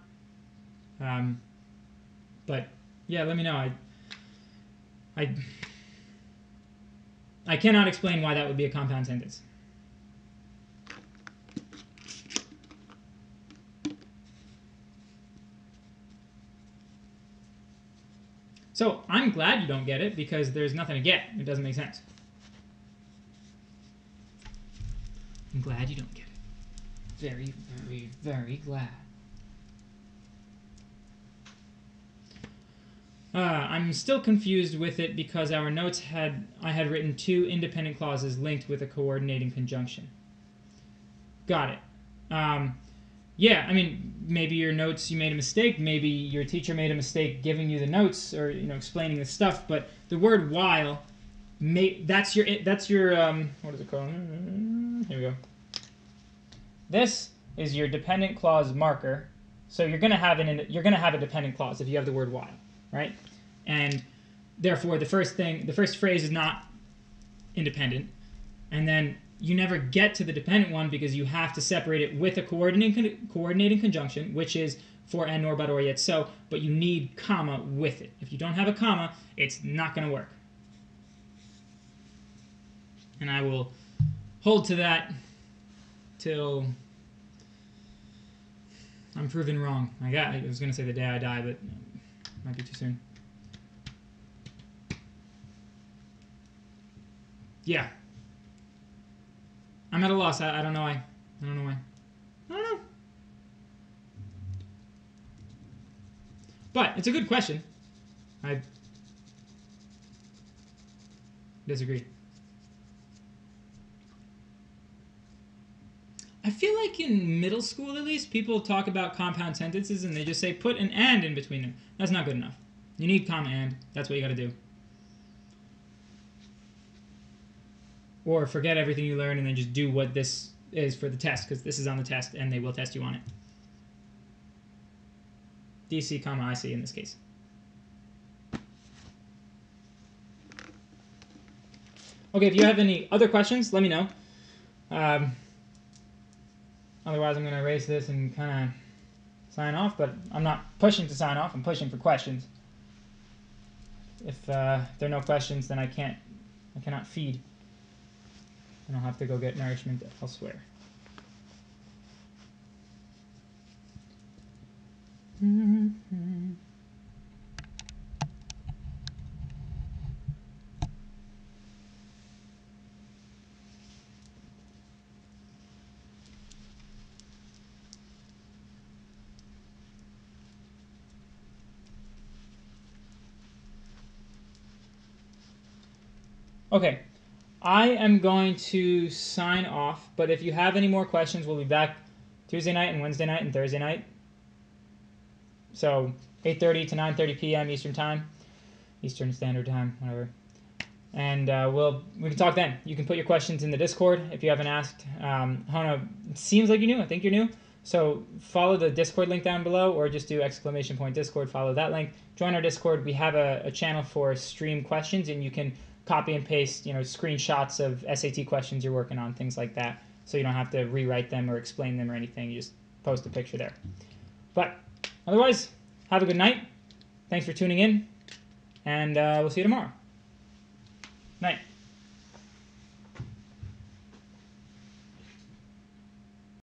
But, yeah, let me know. I cannot explain why that would be a compound sentence. So I'm glad you don't get it, because there's nothing to get. It doesn't make sense. I'm glad you don't get it. Very, very, very glad. I'm still confused with it because our notes I had written 2 independent clauses linked with a coordinating conjunction. Got it. Yeah, I mean, maybe your notes, you made a mistake. Maybe your teacher made a mistake giving you the notes or, explaining the stuff. But the word while, that's your what is it called? Here we go. This is your dependent clause marker. So you're gonna have a dependent clause if you have the word while, right? And therefore, the first phrase is not independent, and then you never get to the dependent one because you have to separate it with a coordinating conjunction, which is for and, nor, but, or, yet, so, but you need comma with it. If you don't have a comma, it's not going to work. And I will hold to that till I'm proven wrong. I was going to say the day I die, but it might be too soon. Yeah. I'm at a loss. I don't know why. I don't know. But it's a good question. I disagree. I feel like in middle school, at least, people talk about compound sentences and they just say put an and in between them. That's not good enough. You need comma and. That's what you got to do. Or forget everything you learned and then just do what this is for the test, because this is on the test and they will test you on it. DC, comma, IC in this case. Okay, if you have any other questions, let me know. Otherwise, I'm going to erase this and kind of sign off, but I'm not pushing to sign off. I'm pushing for questions. If there are no questions, then I cannot feed. And I'll have to go get nourishment elsewhere. Okay. I am going to sign off, but if you have any more questions, we'll be back Tuesday night and Wednesday night and Thursday night. So 8:30 to 9:30 p.m. Eastern Time, Eastern Standard Time, whatever. and we can talk then. You can put your questions in the Discord if you haven't asked. Hana, it seems like you're new. I think you're new. So follow the Discord link down below, or just do !Discord. Follow that link. Join our Discord. We have a channel for stream questions, and you can copy and paste, screenshots of SAT questions you're working on, things like that. So you don't have to rewrite them or explain them or anything. You just post a picture there. But otherwise, have a good night. Thanks for tuning in, and we'll see you tomorrow. Night.